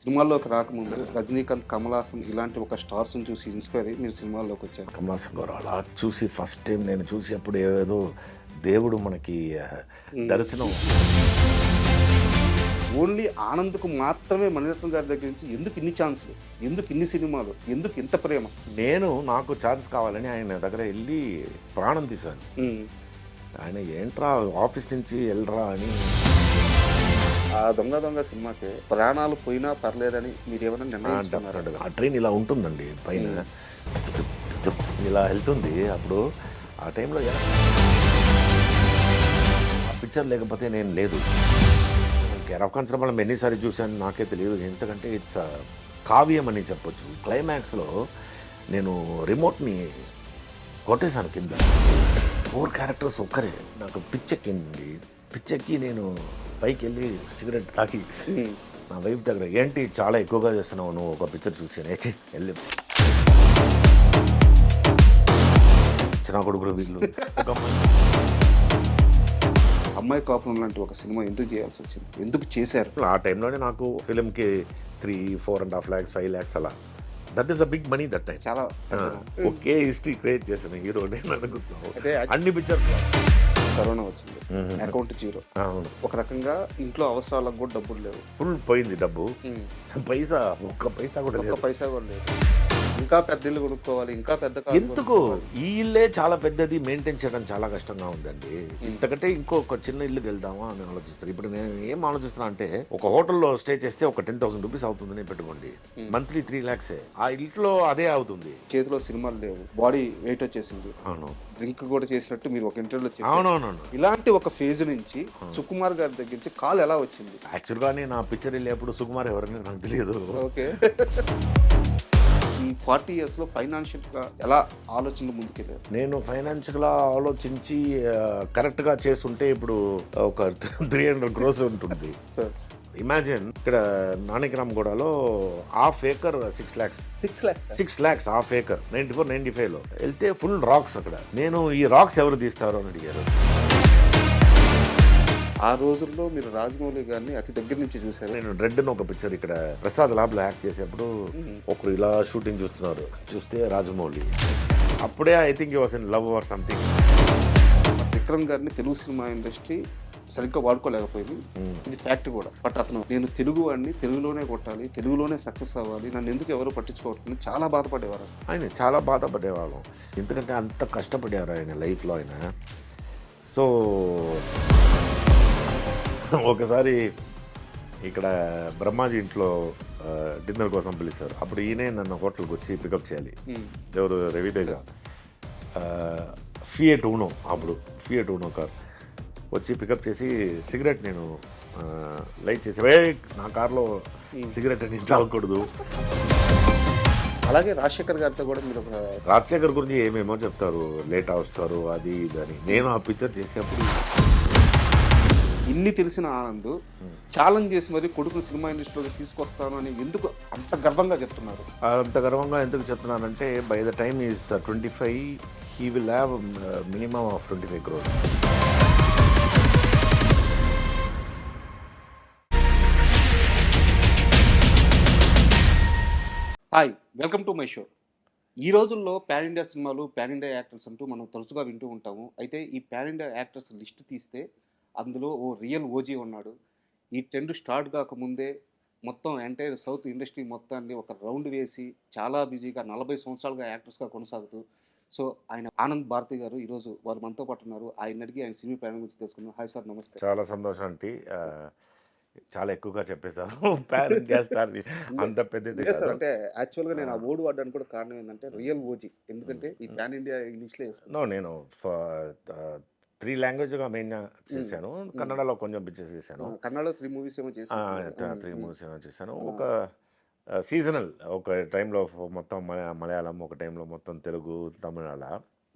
సినిమాల్లోకి రాకముందు రజనీకాంత్, కమల్ హాసన్ ఇలాంటి ఒక స్టార్స్‌ని చూసి ఇన్‌స్పైర్ అయ్యి మీరు సినిమాల్లోకి వచ్చారు. కమల్ హాసన్ గారు అలా చూసి ఫస్ట్ టైం నేను చూసేప్పుడు ఏదో దేవుడు మనకి దర్శనం. ఓన్లీ ఆనంద్‌కు మాత్రమే మణిరత్నం గారి దగ్గర నుంచి ఎందుకు ఇన్ని ఛాన్స్‌లు? ఎందుకు ఇన్ని సినిమాలు? ఎందుకు ఇంత ప్రేమ? నాకు ఛాన్స్ కావాలని ఆయన దగ్గర వెళ్ళి ప్రాణం తీశాను. హ్మ్. ఆయన ఏంట్రా ఆఫీస్ నుంచి వెళ్ళరా అని. ఆ 'దొంగ దొంగ' సినిమాకి ప్రాణాలు పోయినా పర్లేదని మీరేమైనా నిర్ణయించుకున్నారా? ఆ ట్రైన్ ఇలా ఉంటుందండి పైన, ఇలా వెళ్తుంది. అప్పుడు ఆ టైంలో ఆ పిక్చర్ లేకపోతే నేను లేదు. కేర్ ఆఫ్ కన్సర్న్ ఎన్నిసారి చూశాను నాకే తెలియదు. ఎందుకంటే ఇట్స్ కావ్యం అని చెప్పొచ్చు. క్లైమాక్స్లో నేను రిమోట్ని కొట్టేశాను కింద. 4 క్యారెక్టర్స్ ఒక్కరే. నాకు పిచ్చెక్కింది. పిచ్చెక్కి నేను పైకి వెళ్ళి సిగరెట్ తాకి నా వైఫ్ దగ్గర, ఏంటి చాలా ఎక్కువగా చేస్తున్నావు నువ్వు ఒక పిక్చర్ చూసి వెళ్ళి చిన్న కొడుకులు వీళ్ళు. అమ్మాయి కోపం లాంటి ఒక సినిమా ఎందుకు చేయాల్సి వచ్చింది? ఎందుకు చేశారు? ఆ టైంలోనే నాకు ఫిలింకి 3, 4.5 lakhs 5 lakhs అలా. That is a big money that time. చాలా ఒకే హిస్టరీ క్రియేట్ చేసిన హీరో నేను అనుకుంటున్నాను. అదే అన్ని పిక్చర్స్ కరోనా వచ్చింది, అకౌంట్ జీరో. అవును, ఒక రకంగా ఇంట్లో అవసరాలకు కూడా డబ్బులు లేవు. ఫుల్ పోయింది డబ్బు. పైసా ఒక్క పైసా కూడా ఒక్క లేదు. పైసా కూడా లేదు. ఇంకా పెద్ద ఇల్లు కొనుక్కోవాలి, ఇంకా పెద్ద కారు ఎందుకు ఈ ఇల్లే చాలా పెద్దది, మెయింటైన్ చేయడం చాలా కష్టంగా ఉందండి. ఇంతకంటే ఇంకొక చిన్న ఇల్లుకి వెళ్దామా అని ఆలోచిస్తారు. ఇప్పుడు నేను ఏం ఆలోచిస్తున్నా అంటే, ఒక హోటల్లో స్టే చేస్తే ఒక 10,000 రూపీస్ అవుతుందని పెట్టుకోండి, మంత్లీ 3 lakhs. ఆ ఇంట్లో అదే అవుతుంది. చేతిలో సినిమాలు లేవు, బాడీ వెయిట్ వచ్చేసింది. అవును, డ్రింక్ కూడా చేసినట్టు మీరు ఒక ఇంటర్వ్యూలో చెప్పారు. అవునవునవును. ఇలాంటి ఒక ఫేజ్ నుంచి సుకుమార్ గారి దగ్గర నుంచి కాల్ ఎలా వచ్చింది? యాక్చువల్గా నేను ఆ పిక్చర్ వెళ్ళేప్పుడు సుకుమార్ ఎవరని నాకు తెలియదు. ఓకే. ఈ 40 years లో ఫైనాన్షియల్ గా ఎలా ఆలోచనలు ముందుకెళ్ళారు? నేను ఫైనాన్షియల్గా ఆలోచించి కరెక్ట్గా చేస్తుంటే ఇప్పుడు ఒక 300 crores ఉంటుంది. సార్ ఇమాజిన్, ఇక్కడ నానక్రామ్గూడలో half acre 6 lakhs. 6 lakhs 6 lakhs half acre 94, 95లో వెళ్తే ఫుల్ రాక్స్. అక్కడ నేను ఈ రాక్స్ ఎవరు తీస్తారు అని అడిగారు. ఆ రోజుల్లో మీరు రాజమౌళి గారిని అతి దగ్గర నుంచి చూశారు. నేను రెడ్ అని ఒక పిక్చర్ ఇక్కడ ప్రసాద్ ల్యాబ్లో యాక్ట్ చేసేప్పుడు ఒకరు ఇలా షూటింగ్ చూస్తున్నారు, చూస్తే రాజమౌళి. అప్పుడే I think was in love or something. Vikram గారిని తెలుగు సినిమా ఇండస్ట్రీ సరిగ్గా వాడుకోలేకపోయింది, ఇది ఫ్యాక్ట్ కూడా. బట్ అతను, నేను తెలుగు వాడిని, తెలుగులోనే కొట్టాలి, తెలుగులోనే సక్సెస్ అవ్వాలి, నన్ను ఎందుకు ఎవరు పట్టించుకోవట్లేదు చాలా బాధపడేవారు. ఆయన చాలా బాధపడేవాళ్ళం, ఎందుకంటే అంత కష్టపడారు ఆయన లైఫ్లో ఆయన. సో ఒకసారి ఇక్కడ బ్రహ్మాజీ ఇంట్లో డిన్నర్ కోసం పిలిచారు. అప్పుడు ఈయనే నన్ను హోటల్కి వచ్చి పికప్ చేయాలి. ఎవరు, రవితేజ. ఫియట్ ఊనో, అప్పుడు ఫియట్ ఊనో కార్ వచ్చి పికప్ చేసి సిగరెట్ నేను లైట్ చేసి, నా కార్లో సిగరెట్ అని తాగకూడదు. అలాగే రాజశేఖర్ గారితో కూడా మీరు ఒక, రాజశేఖర్ గురించి ఏమేమో చెప్తారు, లేట్ వస్తారు అది ఇది అని. నేను ఆ పిక్చర్ చేసేప్పుడు ఇన్ని తెలిసిన ఆనంద్ ఛాలెంజ్ చేసి మరి కొడుకుని సినిమా ఇండస్ట్రీలోకి తీసుకొస్తాను అని ఎందుకు అంత గర్వంగా చెప్తున్నారు? అంత గర్వంగా ఎందుకు చెప్తున్నానంటే, by the time is 25, he will have minimum of 25 crores. Hi, welcome to my show. ఈ రోజుల్లో పాన్ ఇండియా సినిమాలు, పాన్ ఇండియా యాక్టర్స్ అంటూ మనం తరచుగా వింటూ ఉంటాము. అయితే ఈ పాన్ ఇండియా యాక్టర్స్ లిస్ట్ తీస్తే అందులో ఓ రియల్ ఓజీ ఉన్నాడు. ఈ ట్రెండ్ స్టార్ట్ కాకముందే మొత్తం ఎంటైర్ సౌత్ ఇండస్ట్రీ మొత్తాన్ని ఒక రౌండ్ వేసి చాలా బిజీగా 40 సంవత్సరాలుగా యాక్టర్స్గా కొనసాగుతూ, సో ఆయన ఆనంద్ భారతి గారు ఈరోజు వారు మనతో పాటు ఉన్నారు. ఆయన అడిగి ఆయన సినీ ప్రయాణం గురించి తెలుసుకున్నాం. హాయ్ సార్, నమస్తే. చాలా సంతోషం ఆంటీ. చాలా ఎక్కువగా చెప్పేశారు. పాన్ ఇండియా స్టార్ అంత పెద్దది లేదు సార్, అంటే యాక్చువల్గా నేను ఆ ఓడి వాడడానికి కూడా కారణం ఏంటంటే రియల్ ఓజీ. ఎందుకంటే ఈ పాన్ ఇండియా ఇంగ్లీష్లో వేసుకున్నాను. నేను 3 లాంగ్వేజ్గా మెయిన్ చేశాను. కన్నడలో కొంచెం పిక్చర్స్ చేశాను. కన్నడలో 3 మూవీస్ ఏమో చేశాను. 3 మూవీస్ ఏమో చేశాను. ఒక సీజనల్, ఒక టైంలో మొత్తం మలయాళం, ఒక టైంలో మొత్తం తెలుగు, తమిళ అలా.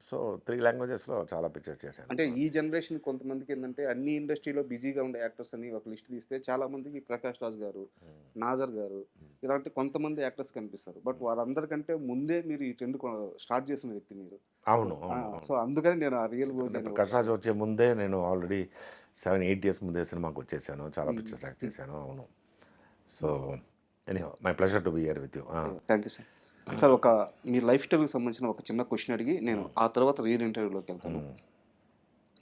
సో 3 లాంగ్వేజెస్లో చాలా పిక్చర్స్ చేశాను. అంటే ఈ జనరేషన్ కొంతమందికి ఏంటంటే అన్ని ఇండస్ట్రీలో బిజీగా ఉండే యాక్టర్స్ అని ఒక లిస్ట్ తీస్తే చాలా మందికి ప్రకాష్ రాజ్ గారు, నాజర్ గారు ఇలాంటి కొంతమంది యాక్టర్స్ కనిపిస్తారు. బట్ వారందరికంటే ముందే మీరు ఈ ట్రెండ్ స్టార్ట్ చేసిన వ్యక్తి మీరు. అవును. సో అందుకని నేను ఆ రియల్ ప్రకాష్ రాజ్ వచ్చే ముందే నేను ఆల్రెడీ 7-8 years ముందే సినిమాకి వచ్చేసాను. చాలా పిక్చర్స్ యాక్ట్ చేశాను. అవును. So anyhow my pleasure to be here with you. Thank you sir. Sir ఒక మీ లైఫ్ స్టైల్కి సంబంధించిన ఒక చిన్న క్వశ్చన్ అడిగి నేను ఆ తర్వాత రియల్ ఇంటర్వ్యూలోకి వెళ్తాను.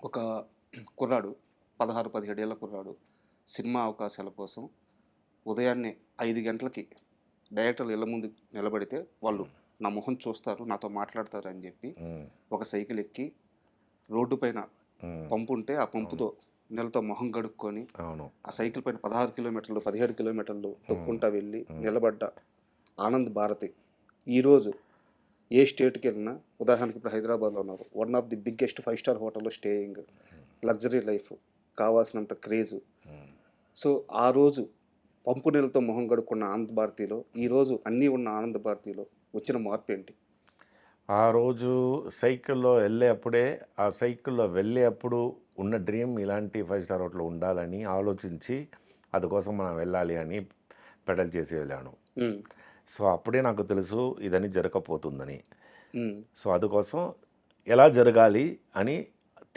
ఒక కుర్రాడు 16-17 ఏళ్ళ కుర్రాడు సినిమా అవకాశాల కోసం ఉదయాన్నే 5 గంటలకి డైరెక్టర్లు ఇళ్ళ ముందు నిలబడితే వాళ్ళు నా మొహం చూస్తారు, నాతో మాట్లాడతారు అని చెప్పి ఒక సైకిల్ ఎక్కి రోడ్డు పైన పంపు ఉంటే ఆ పంపుతో నెలతో మొహం గడుక్కొని అవును. ఆ సైకిల్ పైన 16 కిలోమీటర్లు 17 కిలోమీటర్లు తొక్కుంటా వెళ్ళి నిలబడ్డ ఆనంద్ భారతి ఈరోజు ఏ స్టేట్కి వెళ్ళినా, ఉదాహరణకి ఇప్పుడు హైదరాబాద్లో ఉన్నారు, one of the biggest 5 star హోటల్లో స్టేయింగ్, లగ్జరీ లైఫ్, కావాల్సినంత క్రేజు. సో ఆ రోజు పంపు నీళ్ళతో మొహం గడుక్కున్న ఆనంద్ భారతిలో ఈరోజు అన్నీ ఉన్న ఆనంద్ భారతిలో వచ్చిన మార్పు ఏంటి? ఆ రోజు సైకిల్లో వెళ్ళేప్పుడే, ఆ సైకిల్లో వెళ్ళేప్పుడు ఉన్న డ్రీమ్ ఇలాంటి 5 స్టార్ హోటల్ ఉండాలని ఆలోచించి అందుకోసం మనం వెళ్ళాలి అని పెడల్ చేసి వెళ్ళాను. సో అప్పుడే నాకు తెలుసు ఇదని జరగకపోతుందని. సో అందుకోసం ఎలా జరగాలి అని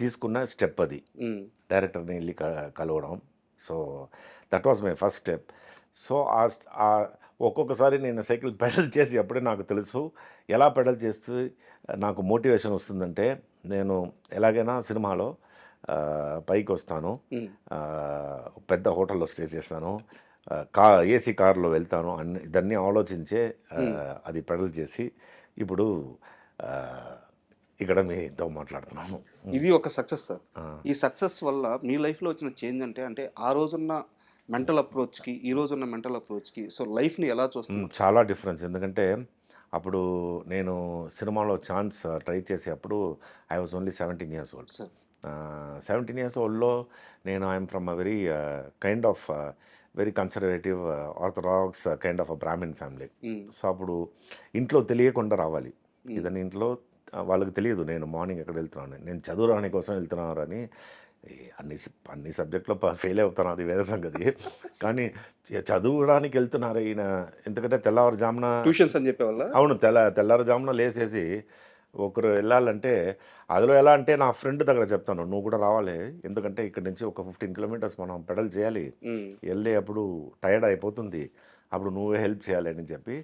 తీసుకున్న స్టెప్ అది, డైరెక్టర్ని వెళ్ళి కలవడం. So that was my first step. So ఒక్కొక్కసారి నేను సైకిల్ పెడల్ చేసి అప్పుడే నాకు తెలుసు ఎలా పెడల్ చేస్తే నాకు మోటివేషన్ వస్తుందంటే, నేను ఎలాగైనా సినిమాలో పైకి వస్తాను, పెద్ద హోటల్లో స్టే చేస్తాను, ఏసీ కార్లో వెళ్తాను అన్ని ఇదన్నీ ఆలోచించే అది పెడల్ చేసి ఇప్పుడు ఇక్కడ మీతో మాట్లాడుతున్నాను. ఇది ఒక సక్సెస్ సార్. ఈ సక్సెస్ వల్ల మీ లైఫ్లో వచ్చిన చేంజ్ అంటే ఆ రోజున్న మెంటల్ అప్రోచ్కి ఈ రోజున్న మెంటల్ అప్రోచ్కి సో లైఫ్ని ఎలా చూస్తుంది? చాలా డిఫరెన్స్. ఎందుకంటే అప్పుడు నేను సినిమాలో ఛాన్స్ ట్రై చేసేటప్పుడు I was only 17 years old. 17 years oldలో నేను I'm from a very kind of very conservative orthodox kind of a Brahmin family. So అప్పుడు ఇంట్లో తెలియకుండా రావాలి, ఇదని ఇంట్లో వాళ్ళకి తెలియదు నేను మార్నింగ్ ఎక్కడ వెళ్తున్నాను, నేను చదువు రాని కోసం వెళ్తున్నాను అని. అన్ని సబ్జెక్టులో ఫెయిల్ అవుతాను, అది వేరే సంగతి. కానీ చదువుడానికి వెళ్తున్నారు ఈయన, ఎందుకంటే తెల్లవారుజామున ట్యూషన్స్ అని చెప్పేవాళ్ళ. అవును, తెల్లవారుజామున లేసేసి ఒకరు వెళ్ళాలంటే, అందులో ఎలా అంటే నా ఫ్రెండ్ దగ్గర చెప్తాను, నువ్వు కూడా రావాలి, ఎందుకంటే ఇక్కడ నుంచి ఒక 15 kilometers మనం పెడల్ చేయాలి, వెళ్ళేటప్పుడు టైర్డ్ అయిపోతుంది, అప్పుడు నువ్వే హెల్ప్ చేయాలి అని చెప్పి.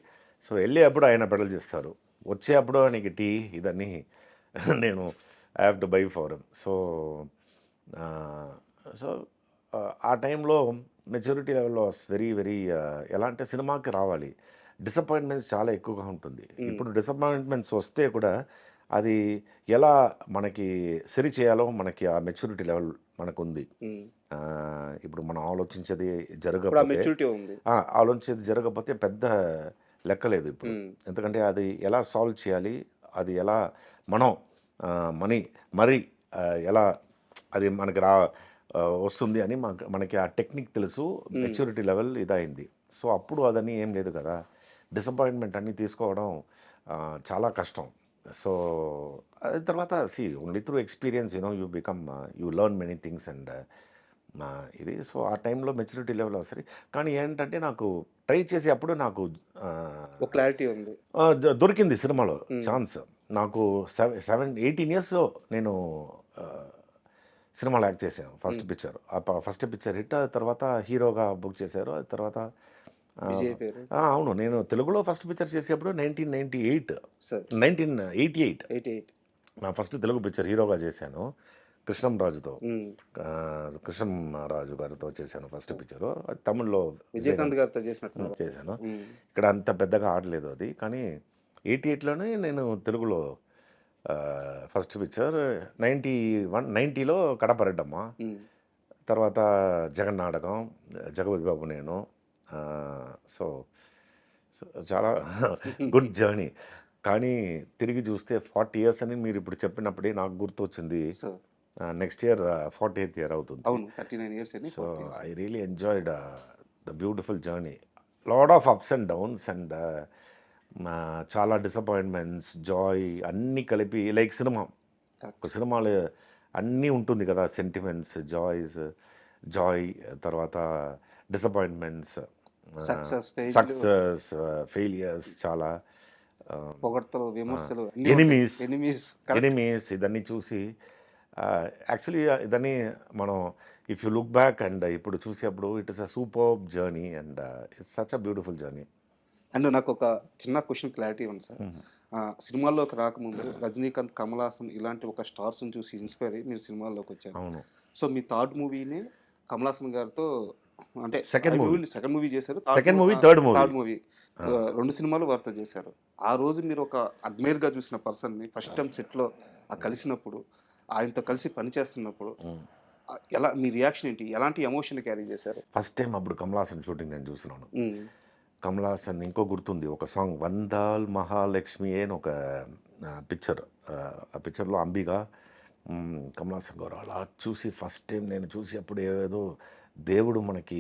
సో వెళ్ళేటప్పుడు ఆయన పెడల్ చేస్తారు, వచ్చేటప్పుడు నీకు టీ ఇదన్నీ నేను I have to buy for him. So ఆ టైంలో మెచ్యూరిటీ లెవెల్లో వెరీ వెరీ ఎలా అంటే సినిమాకి రావాలి, డిసప్పాయింట్మెంట్స్ చాలా ఎక్కువగా ఉంటుంది. ఇప్పుడు డిసప్పాయింట్మెంట్స్ వస్తే కూడా అది ఎలా మనకి సరి చేయాలో మనకి ఆ మెచ్యూరిటీ లెవెల్ మనకు ఉంది. ఇప్పుడు మనం ఆలోచించేది జరగకపోతే పెద్ద లెక్కలేదు ఇప్పుడు, ఎందుకంటే అది ఎలా సాల్వ్ చేయాలి, అది ఎలా మనం మరి ఎలా అది మనకి వస్తుంది అని మనకి ఆ టెక్నిక్ తెలుసు, మెచ్యూరిటీ లెవెల్ ఇదైంది. సో అప్పుడు అదని ఏం లేదు కదా, డిసప్పాయింట్మెంట్ అన్నీ తీసుకోవడం చాలా కష్టం. సో అది తర్వాత only through experience you become you learn many things and ఇది. సో ఆ టైంలో మెచ్యూరిటీ లెవెల్ వస్తుంది. కానీ ఏంటంటే నాకు ట్రై చేసేటప్పుడు నాకు క్లారిటీ ఉంది, దొరికింది సినిమాలో ఛాన్స్. నాకు 18 yearsలో నేను సినిమాలో యాక్ట్ చేశాను. ఫస్ట్ పిక్చర్ హిట్, తర్వాత హీరోగా బుక్ చేశారు. అది తర్వాత అవును, నేను తెలుగులో ఫస్ట్ పిక్చర్ చేసేటప్పుడు 1988 నా ఫస్ట్ తెలుగు పిక్చర్ హీరోగా చేశాను. కృష్ణంరాజుతో, కృష్ణంరాజు గారితో చేశాను ఫస్ట్ పిక్చరు. అది తమిళ్లో విజయకాంత్ గారితో చేశాను. ఇక్కడ అంత పెద్దగా ఆడలేదు అది, కానీ 88లోనే నేను తెలుగులో ఫస్ట్ పిక్చర్. 90లో కడప రెడ్డమ్మ, తర్వాత జగన్ నాటకం, జగపతి బాబు నేను. సో చాలా గుడ్ జర్నీ. కానీ తిరిగి చూస్తే 40 years అని మీరు ఇప్పుడు చెప్పినప్పుడే నాకు గుర్తొచ్చింది. నెక్స్ట్ ఇయర్ 40th year అవుతుంది. So I really enjoyed the beautiful journey. Lot of ups and downs and చాలా డిసప్పాయింట్మెంట్స్, జాయ్ అన్నీ కలిపి, లైక్ సినిమాలు అన్నీ ఉంటుంది కదా, సెంటిమెంట్స్, జాయ్, తర్వాత డిసప్పాయింట్మెంట్స్, సక్సెస్, ఫెయిలియర్స్, చాలా పొగడ్తలు, విమర్శలు, ఎనిమీస్ ఇదన్నీ చూసి యాక్చువల్లీ దాన్ని మనం if you look back and ఇప్పుడు చూసేప్పుడు it is a super journey and it's such a beautiful journey. And నాకు ఒక చిన్న క్వశ్చన్ క్లారిటీ ఉంది సార్. సినిమాల్లోకి రాకముందు రజనీకాంత్, కమల్ హాసన్ ఇలాంటి ఒక స్టార్స్ని చూసి ఇన్స్పైర్ అయ్యి మీరు సినిమాల్లోకి వచ్చారు. అవును. సో మీ థర్డ్ మూవీని కమల్ హాసన్ గారితో అంటే సెకండ్ మూవీ సెకండ్ మూవీ చేశారు, second movie third third movie movie 2 సినిమాలు వారితో చేశారు. ఆ రోజు మీరు ఒక అడ్మైర్గా చూసిన పర్సన్ని ఫస్ట్ టైం సెట్లో కలిసినప్పుడు, ఆయనతో కలిసి పనిచేస్తున్నప్పుడు ఎలా మీ రియాక్షన్ ఏంటి, ఎలాంటి ఎమోషన్ క్యారీ చేశారు? ఫస్ట్ టైం అప్పుడు కమల్ హాసన్ షూటింగ్ నేను చూస్తున్నాను. ఉమ్, కమల్ హాసన్ ఇంకో గుర్తుంది ఒక సాంగ్ వందాల్ మహాలక్ష్మి అని ఒక పిక్చర్. ఆ పిక్చర్లో అంబిగా కమల్ హాసన్ గారు అలా చూసి ఫస్ట్ టైం నేను చూసి అప్పుడు ఏదో దేవుడు మనకి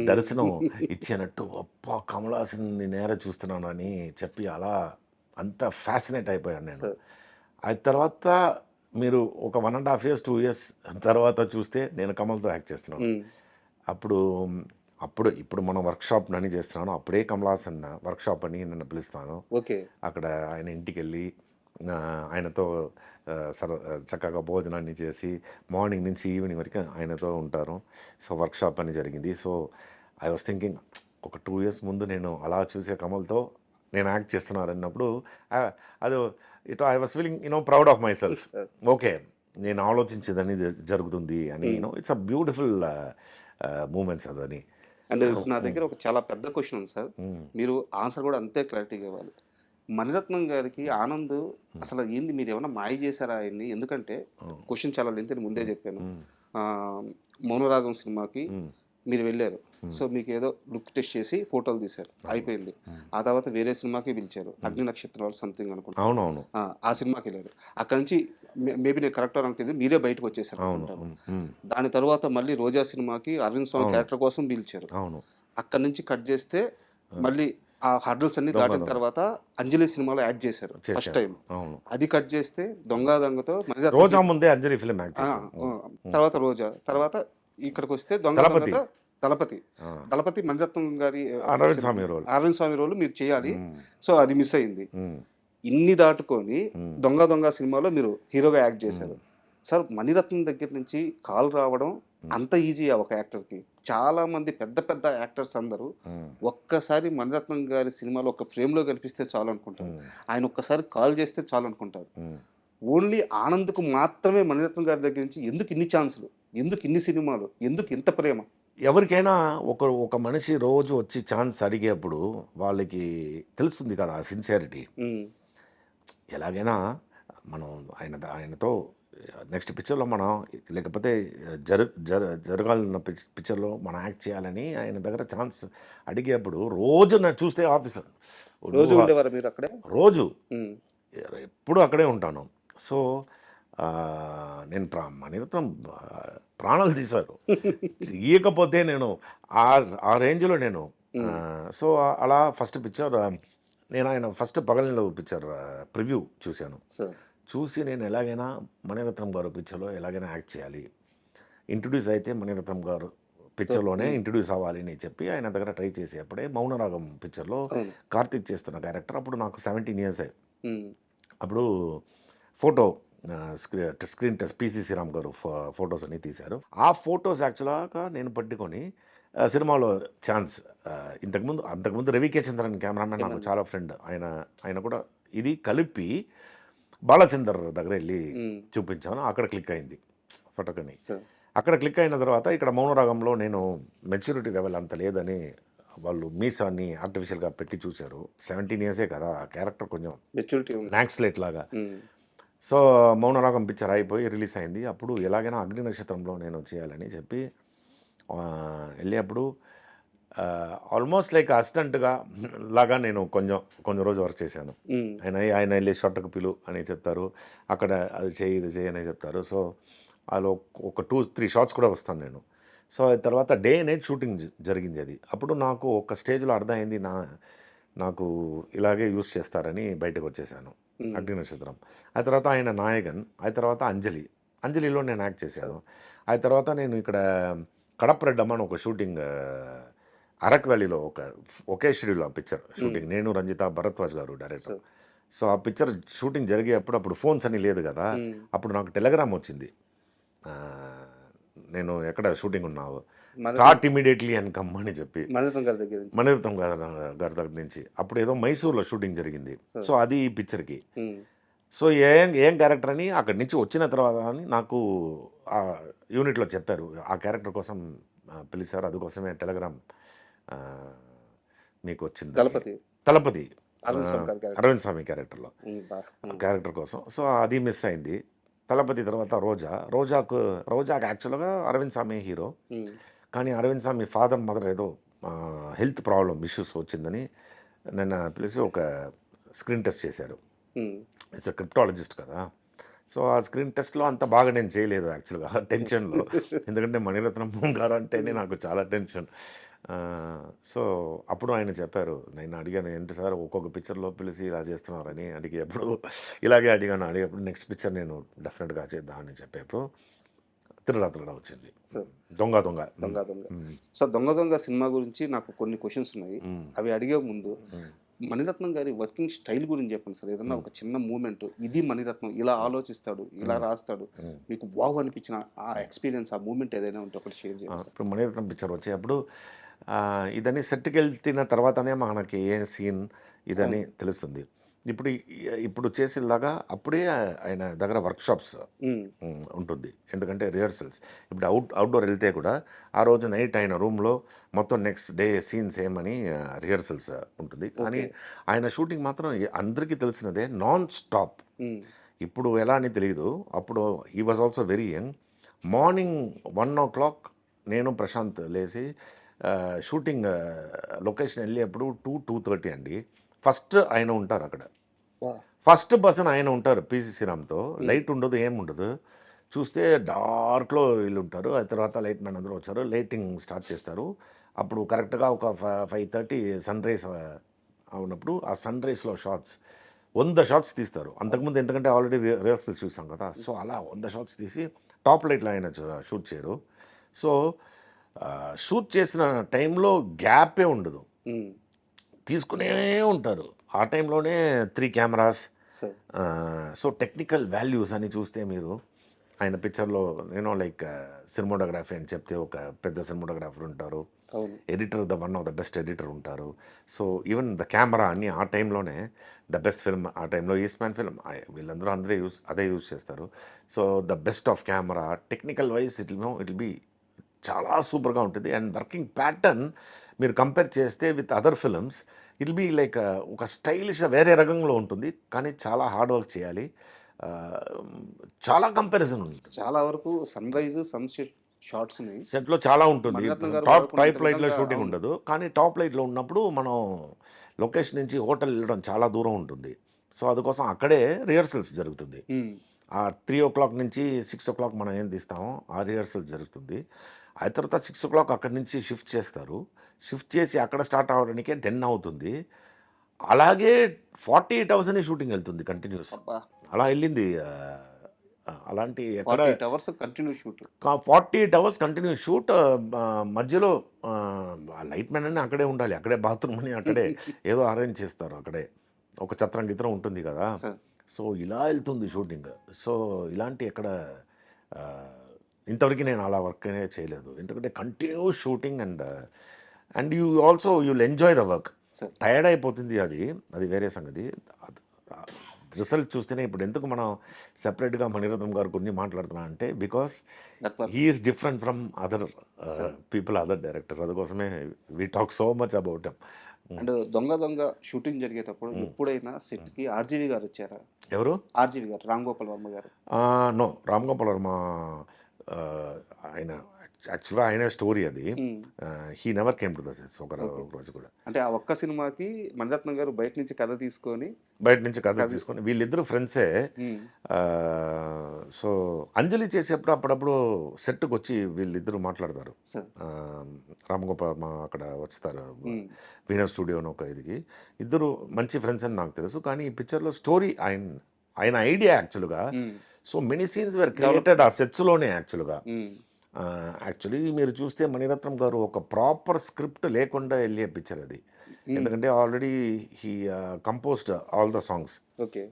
దర్శనం ఇచ్చినట్టు అప్పా కమల్ హాసన్ని నేర చూస్తున్నాను అని చెప్పి అలా అంత ఫ్యాసినేట్ అయిపోయాను నేను. సార్. ఆ తర్వాత మీరు ఒక 1.5 years 2 years తర్వాత చూస్తే నేను కమల్తో యాక్ట్ చేస్తున్నాను. ఉమ్, అప్పుడు ఇప్పుడు మనం వర్క్షాప్ అని చేస్తున్నాను. అప్పుడే కమల్ హాసన్ వర్క్షాప్ అని నన్ను పిలుస్తాను. ఓకే. అక్కడ ఆయన ఇంటికి వెళ్ళి ఆయనతో చక్కగా భోజనాన్ని చేసి మార్నింగ్ నుంచి ఈవినింగ్ వరకు ఆయనతో ఉంటారు. సో వర్క్షాప్ అని జరిగింది. సో ఐ వాస్ థింకింగ్ ఒక 2 years ముందు నేను అలా చూసే కమల్తో నేను యాక్ట్ చేస్తున్నాను అన్నప్పుడు అది I was feeling proud of my self. Sir. Okay, నేను ఆలోచించేదని జరుగుతుంది అని ఇట్స్ అ బ్యూటిఫుల్ మూమెంట్స్ అదని. అండ్ నా దగ్గర ఒక చాలా పెద్ద క్వశ్చన్ ఉంది సార్, మీరు ఆన్సర్ కూడా అంతే క్లారిటీగా ఇవ్వాలి. మణిరత్నం గారికి ఆనంద్ అసలు ఏంది, మీరు ఏమైనా మాయ చేశారా ఆయన్ని? ఎందుకంటే క్వశ్చన్ చాలా లెంత్ అని ముందే చెప్పాను. మౌనరాగం సినిమాకి మీరు వెళ్ళారు. సో మీకు ఏదో లుక్ టెస్ట్ చేసి ఫోటోలు తీశారు, అయిపోయింది. ఆ తర్వాత వేరే సినిమాకి పిలిచారు, అగ్ని నక్షత్రాలు సంథింగ్ అనుకుంటా. అవునవును. ఆ సినిమాకి వెళ్ళారు. అక్కడ నుంచి మేబీ నేను కరెక్ట్ అని తెలియదు, మీరే బయటకు వచ్చేసారు అనుకుంటాను. దాని తర్వాత మళ్ళీ రోజా సినిమాకి అరవింద్ స్వామి క్యారెక్టర్ కోసం పిలిచారు. అవును. అక్కడ నుంచి కట్ చేస్తే మళ్ళీ ఆ హర్డల్స్ అన్ని దాటిన తర్వాత అంజలి సినిమాలో యాడ్ చేశారు ఫస్ట్ టైం. అది కట్ చేస్తే దొంగతో రోజా ముందే అంజలి ఫిల్మ్ తర్వాత రోజా, తర్వాత ఇక్కడికి వస్తే దొంగతో దళపతి మణిరత్నం గారి అరవింద్ స్వామి రోల్ మీరు చేయాలి. సో అది మిస్ అయింది. ఇన్ని దాటుకొని దొంగ సినిమాలో మీరు హీరోగా యాక్ట్ చేశారు. సార్ మణిరత్నం దగ్గర నుంచి కాల్ రావడం అంత ఈజీయా ఒక యాక్టర్కి? చాలా మంది పెద్ద పెద్ద యాక్టర్స్ అందరూ ఒక్కసారి మణిరత్నం గారి సినిమాలో ఒక ఫ్రేమ్లో కనిపిస్తే చాలు అనుకుంటారు, ఆయన ఒక్కసారి కాల్ చేస్తే చాలు అనుకుంటారు. ఓన్లీ ఆనంద్కు మాత్రమే మణిరత్నం గారి దగ్గర నుంచి ఎందుకు ఇన్ని ఛాన్సులు, ఎందుకు ఇన్ని సినిమాలు, ఎందుకు ఇంత ప్రేమ? ఎవరికైనా ఒక మనిషి రోజు వచ్చి ఛాన్స్ అడిగేప్పుడు వాళ్ళకి తెలుస్తుంది కదా ఆ సిన్సియారిటీ. ఎలాగైనా మనం ఆయనతో నెక్స్ట్ పిక్చర్లో మనం లేకపోతే జరగాలన్న పిక్చర్లో మనం యాక్ట్ చేయాలని ఆయన దగ్గర ఛాన్స్ అడిగేప్పుడు రోజు చూస్తే ఆఫీసర్ రోజు ఉండేవారు మీరు అక్కడే? రోజు ఎప్పుడు అక్కడే ఉంటాను. సో నేను మణిరత్నం ప్రాణాలు తీశారు, ఇవ్వకపోతే నేను ఆ రేంజ్లో నేను. సో అలా ఫస్ట్ పిక్చర్ నేను ఆయన ఫస్ట్ పగలిలో పిక్చర్ ప్రివ్యూ చూశాను. చూసి నేను ఎలాగైనా మణిరత్నం గారు పిక్చర్లో ఎలాగైనా యాక్ట్ చేయాలి, ఇంట్రడ్యూస్ అయితే మణిరత్నం గారు పిక్చర్లోనే ఇంట్రడ్యూస్ అవ్వాలి అని చెప్పి ఆయన దగ్గర ట్రై చేసేప్పుడే మౌనరాగం పిక్చర్లో కార్తీక్ చేస్తున్న క్యారెక్టర్. అప్పుడు నాకు 17 years అప్పుడు photo screen test PC Sreeram గారు ఫొటోస్ అన్ని తీశారు. ఆ ఫొటోస్ యాక్చువల్గా నేను పట్టుకొని సినిమాలో ఛాన్స్ అంతకుముందు రవికే చంద్రన్ కెమెరామెన్ నాకు చాలా ఫ్రెండ్, ఆయన కూడా ఇది కలిపి బాలచందర్ దగ్గర వెళ్ళి చూపించాను. అక్కడ క్లిక్ అయింది ఫోటోకని. అక్కడ క్లిక్ అయిన తర్వాత ఇక్కడ మౌనరాగంలో నేను మెచ్యూరిటీ లెవెల్ అంత లేదని వాళ్ళు మీసాన్ని ఆర్టిఫిషియల్గా పెట్టి చూశారు. 17 years కదా, ఆ క్యారెక్టర్ కొంచెం మెచ్యూరిటీ నాక్స్లెట్ లాగా. సో మౌనరాగం పిక్చర్ అయిపోయి రిలీజ్ అయింది. అప్పుడు ఎలాగైనా అగ్ని నక్షత్రంలో నేను చేయాలని చెప్పి వెళ్ళేప్పుడు ఆల్మోస్ట్ లైక్ అసిస్టెంట్గా లాగా నేను కొంచెం రోజు వర్క్ చేశాను. ఆయన వెళ్ళి షార్ట్కి పిలు అని చెప్తారు, అక్కడ అది చేయి ఇది చేయి అని చెప్తారు. సో వాళ్ళు ఒక 2-3 shots కూడా వస్తాను నేను. సో తర్వాత డే నైట్ షూటింగ్ జరిగింది అది. అప్పుడు నాకు ఒక స్టేజ్లో అర్థమైంది నాకు ఇలాగే యూస్ చేస్తారని బయటకు వచ్చేసాను అగ్ని నక్షత్రం. ఆ తర్వాత ఆయన నాయగన్, ఆ తర్వాత అంజలిలో నేను యాక్ట్ చేశాను. ఆ తర్వాత నేను ఇక్కడ కడప్రెడ్డమ్మ అని ఒక షూటింగ్ అరకు వ్యాలీలో ఒకే షెడ్యూల్ ఆ పిక్చర్ షూటింగ్, నేను రంజిత భరద్వాజ్ గారు డైరెక్టర్. సో ఆ పిక్చర్ షూటింగ్ జరిగేటప్పుడు అప్పుడు ఫోన్స్ అని లేదు కదా, అప్పుడు నాకు టెలిగ్రామ్ వచ్చింది. ఆ, నేను ఎక్కడ షూటింగ్ ఉన్నావు, స్టార్ట్ ఇమీడియట్లీ అని కమ్మని చెప్పి మణిరత్నం గారి దగ్గర నుంచి. మణిరత్నం గారి దగ్గర నుంచి. అప్పుడు ఏదో మైసూర్లో షూటింగ్ జరిగింది. సో అది ఈ పిక్చర్కి. సో ఏం క్యారెక్టర్ అని అక్కడి నుంచి వచ్చిన తర్వాత అని నాకు ఆ యూనిట్లో చెప్పారు. ఆ క్యారెక్టర్ కోసం పిలిచారు, అందుకోసమే టెలిగ్రామ్ మీకు వచ్చింది. తలపతి అరవింద్ స్వామి క్యారెక్టర్లో క్యారెక్టర్ కోసం. సో అది మిస్ అయింది. తలపతి తర్వాత రోజాకు యాక్చువల్గా అరవింద్ స్వామి హీరో, కానీ అరవింద్ స్వామి ఫాదర్ మదర్ ఏదో హెల్త్ ప్రాబ్లం ఇష్యూస్ వచ్చిందని నన్ను పిలిచి ఒక స్క్రీన్ టెస్ట్ చేశారు. ఇట్స్ క్రిప్టాలజిస్ట్ కదా. సో ఆ స్క్రీన్ టెస్ట్లో అంత బాగా నేను చేయలేదు యాక్చువల్గా, టెన్షన్లో. ఎందుకంటే మణిరత్నం గారు అంటేనే నాకు చాలా టెన్షన్. సో అప్పుడు ఆయన చెప్పారు, నేను అడిగాను, ఏంటి సార్ ఒక్కొక్క పిక్చర్లో పిలిచి ఇలా చేస్తున్నారని అడిగేప్పుడు ఇలాగే అడిగేప్పుడు నెక్స్ట్ పిక్చర్ నేను డెఫినెట్గా చేద్దామని చెప్పేప్పుడు తిరడా వచ్చింది. దొంగ. సో దొంగ సినిమా గురించి నాకు కొన్ని క్వశ్చన్స్ ఉన్నాయి, అవి అడిగే ముందు మణిరత్నం గారి వర్కింగ్ స్టైల్ గురించి చెప్పండి సార్. ఏదన్నా ఒక చిన్న మూమెంట్, ఇది మణిరత్నం ఇలా ఆలోచిస్తాడు, ఇలా రాస్తాడు, మీకు వావ్ అనిపించిన ఆ ఎక్స్పీరియన్స్, ఆ మూమెంట్ ఏదైనా ఉంటే ఒకటి షేర్ చేయండి. ఇప్పుడు మణిరత్నం పిక్చర్ వచ్చేటప్పుడు ఇదని సెట్కి వెళ్తున్న తర్వాతనే మనకి ఏ సీన్ ఇదని తెలుస్తుంది. ఇప్పుడు చేసేలాగా అప్పుడే ఆయన దగ్గర వర్క్షాప్స్ ఉంటుంది, ఎందుకంటే రిహర్సల్స్. ఇప్పుడు అవుట్డోర్ వెళ్తే కూడా ఆ రోజు నైట్ ఆయన రూమ్లో మొత్తం నెక్స్ట్ డే సీన్స్ ఏమని రిహర్సల్స్ ఉంటుంది. కానీ ఆయన షూటింగ్ మాత్రం అందరికీ తెలిసినదే, నాన్ స్టాప్. ఇప్పుడు ఎలా అని తెలియదు, అప్పుడు ఈ was also very young. Morning 1 o'clock నేను ప్రశాంత్ లేచి షూటింగ్ లొకేషన్ వెళ్ళేప్పుడు 2:30 అండి. ఫస్ట్ ఆయన ఉంటారు అక్కడ, ఫస్ట్ పర్సన్ ఆయన ఉంటారు. పిసి శ్రీరామ్తో లైట్ ఉండదు, ఏముండదు. చూస్తే డార్క్లో వీళ్ళు ఉంటారు. ఆ తర్వాత లైట్ మ్యాన్ అందరూ వచ్చారు, లైటింగ్ స్టార్ట్ చేస్తారు. అప్పుడు కరెక్ట్గా ఒక 5:30 సన్ రైజ్ అవునప్పుడు ఆ సన్ రైజ్లో 100 షాట్స్ తీస్తారు. అంతకుముందు ఎందుకంటే ఆల్రెడీ రిహర్సల్స్ చూసాం కదా. సో అలా 100 షాట్స్ తీసి టాప్ లైట్లో ఆయన షూట్ చేయరు. సో షూట్ చేసిన టైంలో గ్యాపే ఉండదు, తీసుకునే ఉంటారు. ఆ టైంలోనే 3 కెమెరాస్. సో టెక్నికల్ వాల్యూస్ అని చూస్తే మీరు ఆయన పిక్చర్లో లైక్ సినిమాటోగ్రఫీ అని చెప్తే ఒక పెద్ద సినిమాటోగ్రాఫర్ ఉంటారు, editor one of the best editor ఉంటారు. సో ఈవెన్ ద కెమెరా అన్ని ఆ టైంలోనే ద బెస్ట్ ఫిల్మ్, ఆ టైంలో ఈస్ట్మ్యాన్ ఫిల్మ్ వీళ్ళందరూ అందరూ అదే యూజ్ చేస్తారు. So the best of camera, technical wise it be చాలా సూపర్గా ఉంటుంది. అండ్ వర్కింగ్ ప్యాటర్న్ మీరు కంపేర్ చేస్తే with other films it be like ఒక స్టైలిష్ వేరే రకంలో ఉంటుంది, కానీ చాలా హార్డ్ వర్క్ చేయాలి. చాలా కంపారిజన్ ఉంటుంది. చాలా వరకు సన్ రైజ్ సన్సెట్ షార్ట్స్ సెట్లో చాలా ఉంటుంది. టాప్ లైట్లో షూటింగ్ ఉండదు, కానీ టాప్ లైట్లో ఉన్నప్పుడు మనం లొకేషన్ నుంచి హోటల్ వెళ్ళడం చాలా దూరం ఉంటుంది. సో అందుకోసం అక్కడే రిహర్సల్స్ జరుగుతుంది. ఆ 3 o'clock నుంచి 6 o'clock మనం ఏం తీస్తామో ఆ రిహర్సల్స్ జరుగుతుంది. ఆ తర్వాత 6 o'clock అక్కడి నుంచి షిఫ్ట్ చేస్తారు. షిఫ్ట్ చేసి అక్కడ స్టార్ట్ అవ్వడానికే 10 అవుతుంది. అలాగే 48 hours అని షూటింగ్ వెళ్తుంది కంటిన్యూస్. అలా వెళ్ళింది. అలాంటి ఎక్కడ 48 hours continue shoot, 48 hours continue shoot. మధ్యలో లైట్ మ్యాన్ అని అక్కడే ఉండాలి, అక్కడే బాత్రూమ్ అని అక్కడే ఏదో అరేంజ్ చేస్తారు, అక్కడే ఒక గిత్రం ఉంటుంది కదా. సో ఇలా వెళ్తుంది షూటింగ్. సో ఇలాంటి ఎక్కడ ఇంతవరకు నేను అలా వర్క్ చేయలేదు, ఎందుకంటే continuous shooting. And you'll enjoy the work. Tired అయిపోతుంది, అది వేరే సంగతి. రిజల్ట్ చూస్తేనే ఇప్పుడు ఎందుకు మనం సెపరేట్గా మణిరత్నం గారు కొన్ని మాట్లాడుతున్నా అంటే because he is different from other people, other directors. అందుకోసమే we talk so much about him. And Donga shooting జరిగేటప్పుడు ఎప్పుడైనా సెట్కి ఆర్జీవి గారు వచ్చారా? ఎవరు? ఆర్జీవి గారు, రామ్ గోపాల్ వర్మ గారు. నో, రామ్ గోపాల్ వర్మ ఆయన యాక్చువల్గా ఆయన స్టోరీ అది. He never came to the sets ఒక రోజు కూడా. అంటే ఆ ఒక్క సినిమాకి మణిరత్నం గారు బయట నుంచి కథ తీసుకొని వీళ్ళిద్దరు ఫ్రెండ్సే. సో అంజలి చేసేప్పుడు అప్పుడప్పుడు సెట్కి వచ్చి వీళ్ళిద్దరు మాట్లాడతారు. రామ్ గోపాల్ వర్మ అక్కడ వస్తారు వీనస్ స్టూడియో అని ఒక ఇదికి. ఇద్దరు మంచి ఫ్రెండ్స్ అని నాకు తెలుసు. కానీ ఈ పిక్చర్లో స్టోరీ ఆయన ఐడియా యాక్చువల్గా. So many scenes were created ఆ సెట్స్లోనే యాక్చువల్గా. యాక్చువల్లీ మీరు చూస్తే మణిరత్నం గారు ఒక ప్రాపర్ స్క్రిప్ట్ లేకుండా వెళ్ళే పిక్చర్ అది. ఎందుకంటే already he composed all the songs. Okay.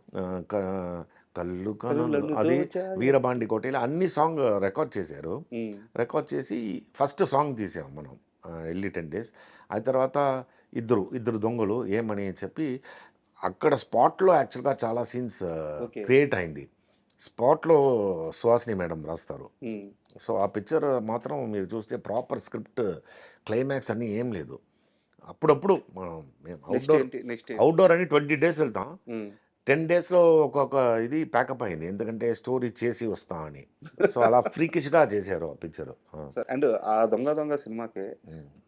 కళ్ళు కనులు కనులను అది దోచాయి. వీరబాండి కోటేల అన్ని సాంగ్ రికార్డ్ చేశారు. ఉమ్, రికార్డ్ చేసి ఫస్ట్ సాంగ్ తీసాం మనం వెళ్ళి 10 days. ఆ తర్వాత ఇద్దరు దొంగలు ఏమని చెప్పి అక్కడ స్పాట్లో యాక్చువల్గా చాలా సీన్స్ ఓకే. క్రియేట్ అయింది. స్పాట్లో సుహాసిని మేడం రాస్తారు. ఉమ్, సో ఆ పిక్చర్ మాత్రం మీరు చూస్తే ప్రాపర్ స్క్రిప్ట్, క్లైమాక్స్ అన్నీ ఏం లేదు. అప్పుడప్పుడు మేము నెక్స్ట్ ఏంటి నెక్స్ట్ ఏంటి? అవుట్డోర్ అని 20 days వెళ్తాం. ఉమ్, 10 daysలో ఒక్కొక్క ఇది ప్యాకప్ అయింది, ఎందుకంటే స్టోరీ చేసి వస్తా అని. సో అలా ఫ్రీకిష్గా చేశారు ఆ పిక్చర్. సార్ అండ్ ఆ దొంగ దొంగ సినిమాకి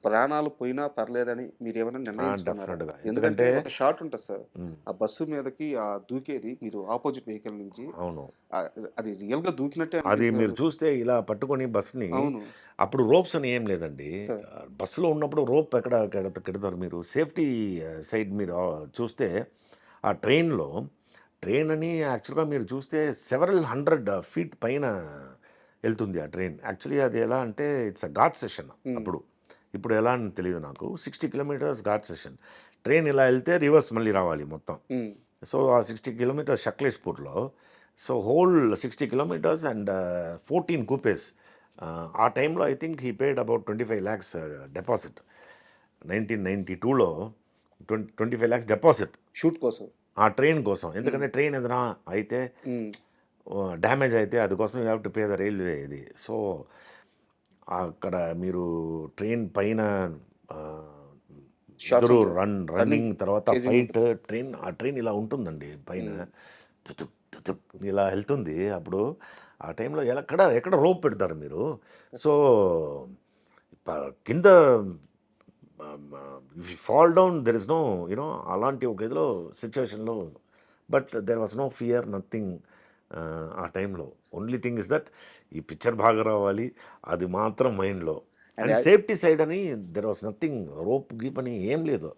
ప్రాణాలు పోయినా పర్లేదని మీరు ఏమైనా నిర్ణయించుకున్నారా? డెఫినెట్గా. ఎందుకంటే ఎందుకంటే ఒక షాట్ ఉంటుంది సార్, ఆ బస్సు మీదకి ఆ దూకేది మీరు ఆపోజిట్ వెహికల్ నుంచి, అవును, ఆ, అది రియల్ గా దూకినట్టే అది అనిపించింది మీరు నాకు. చూస్తే ఇలా పట్టుకొని బస్ని, అవును అప్పుడు రోప్స్ అని ఏం లేదండి. సార్. బస్సులో ఉన్నప్పుడు రోప్ ఎక్కడ కడతారు మీరు? సేఫ్టీ సైడ్ మీరు చూస్తే ఆ ట్రైన్ అని యాక్చువల్గా మీరు చూస్తే సెవరల్ 100 feet పైన వెళ్తుంది ఆ ట్రైన్. యాక్చువల్లీ అది ఎలా అంటే ఇట్స్ అ ఘాట్ సెషన్ అప్పుడు. ఇప్పుడు ఎలా అని తెలియదు నాకు. 60 kilometers ఘాట్ సెషన్. ట్రైన్ ఇలా వెళ్తే రివర్స్ మళ్ళీ రావాలి మొత్తం. ఉమ్, సో ఆ 60 kilometers షక్లేష్పూర్లో. So whole 60 kilometers and 14 coupes. ఆ టైంలో I think he paid about 25 lakhs deposit. 1992లో 25 lakhs డిపాజిట్ షూట్ కోసం. ఆ ట్రైన్ కోసం. ఎందుకంటే ట్రైన్ ఏదైనా అయితే, ఉమ్, డ్యామేజ్ అయితే, అది కోసం you have to pay the railway ఇది. సో అక్కడ మీరు ట్రైన్ పైన Shots ఇద్దరు ఉంటాయి. రన్నింగ్ తర్వాత chasing ఫైట్. ఆ ట్రైన్ ఇలా ఉంటుందండి పైన, తుతుక్ తుతుక్ ఇలా వెళ్తుంది. అప్పుడు ఆ టైంలో ఎక్కడ రోప్ పెడతారు మీరు? సో కింద fall down, there is no you know అలాంటి ఒక ఇదిలో సిచ్యువేషన్లో. But there was no fear, nothing. ఆ టైంలో ఓన్లీ థింగ్ ఇస్ దట్ ఈ పిక్చర్ బాగా రావాలి, అది మాత్రం మైండ్లో. అండ్ సేఫ్టీ సైడ్ అని దెర్ వాస్ నథింగ్, రోప్ గీప్ అని ఏం లేదు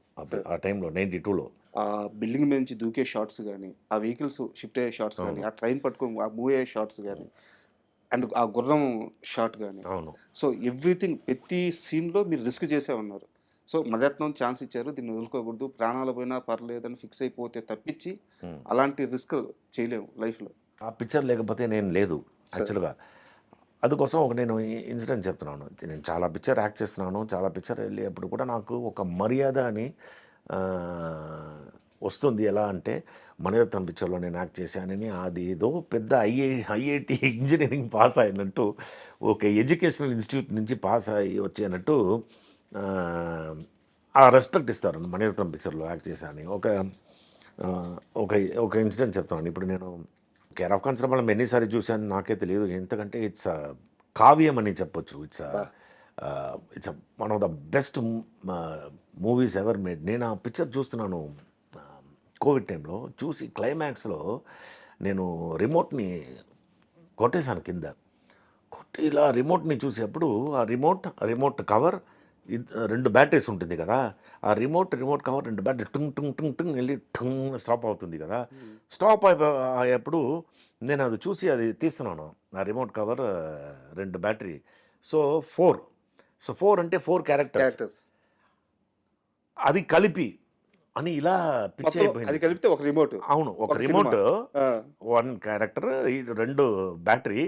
ఆ టైంలో 92లో. ఆ బిల్డింగ్ మీద నుంచి దూకే షాట్స్ కానీ, ఆ వెహికల్స్ షిఫ్ట్ అయ్యే షాట్స్ కానీ, ఆ ట్రైన్ పట్టుకొని ఆ మూవ్ అయ్యే షాట్స్ కానీ, అండ్ ఆ గుర్రం షాట్ కానీ, అవును, సో ఎవ్రీథింగ్ ప్రతి సీన్లో మీరు రిస్క్ చేసే ఉన్నారు. సో మణిరత్నం ఛాన్స్ ఇచ్చారు, దీన్ని వదులుకోకూడదు, ప్రాణాలు పోయినా పర్లేదని ఫిక్స్ అయిపోతే తప్పించి అలాంటి రిస్క్ చేయలేము లైఫ్లో. ఆ పిక్చర్ లేకపోతే నేను లేదు యాక్చువల్గా. అందుకోసం ఒక నేను ఇన్సిడెంట్ చెప్తున్నాను. నేను చాలా పిక్చర్ యాక్ట్ చేస్తున్నాను, చాలా పిక్చర్ వెళ్ళేప్పుడు కూడా నాకు ఒక మర్యాద అని వస్తుంది. ఎలా అంటే మణిరత్నం పిక్చర్లో నేను యాక్ట్ చేశానని, అది ఏదో పెద్ద ఐఐటి ఇంజనీరింగ్ పాస్ అయినట్టు, ఒక ఎడ్యుకేషనల్ ఇన్స్టిట్యూట్ నుంచి పాస్ అయ్యి వచ్చేనట్టు ఆ రెస్పెక్ట్ ఇస్తారు మణిరత్నం పిక్చర్లో యాక్ట్ చేశాను. ఒక ఒక ఇన్సిడెంట్ చెప్తాను. ఇప్పుడు నేను కేర్ ఆఫ్ కాన్స్టేబుల్ ఎన్నిసారి చూశాను నాకే తెలియదు. ఎందుకంటే ఇట్స్ కావ్యం అని చెప్పొచ్చు. It's one of the best movies ever made. నేను ఆ పిక్చర్ చూస్తున్నాను కోవిడ్ టైంలో. చూసి క్లైమాక్స్లో నేను రిమోట్ని కొట్టేశాను కింద. కొట్టి ఇలా రిమోట్ని చూసేప్పుడు ఆ రిమోట్ కవర్ 2 బ్యాటరీస్ ఉంటుంది కదా, ఆ రిమోట్ కవర్ 2 బ్యాటరీ టుంగ్ టుంగ్ టుంగ్ టుంగ్ వెళ్ళి టుంగ్ స్టాప్ అవుతుంది కదా. స్టాప్ అయ్యేప్పుడు నేను అది చూసి అది తీస్తున్నాను, ఆ రిమోట్ కవర్ 2 బ్యాటరీ. సో 4 అంటే 4 క్యారెక్టర్స్ అది కలిపి అని ఇలా పిచ్చి అది అయిపోయింది. కలిపితే ఒక రిమోట్. అవును, ఒక ఒక రిమోట్, సినిమా. 1 క్యారెక్టర్, 2 బ్యాటరీ,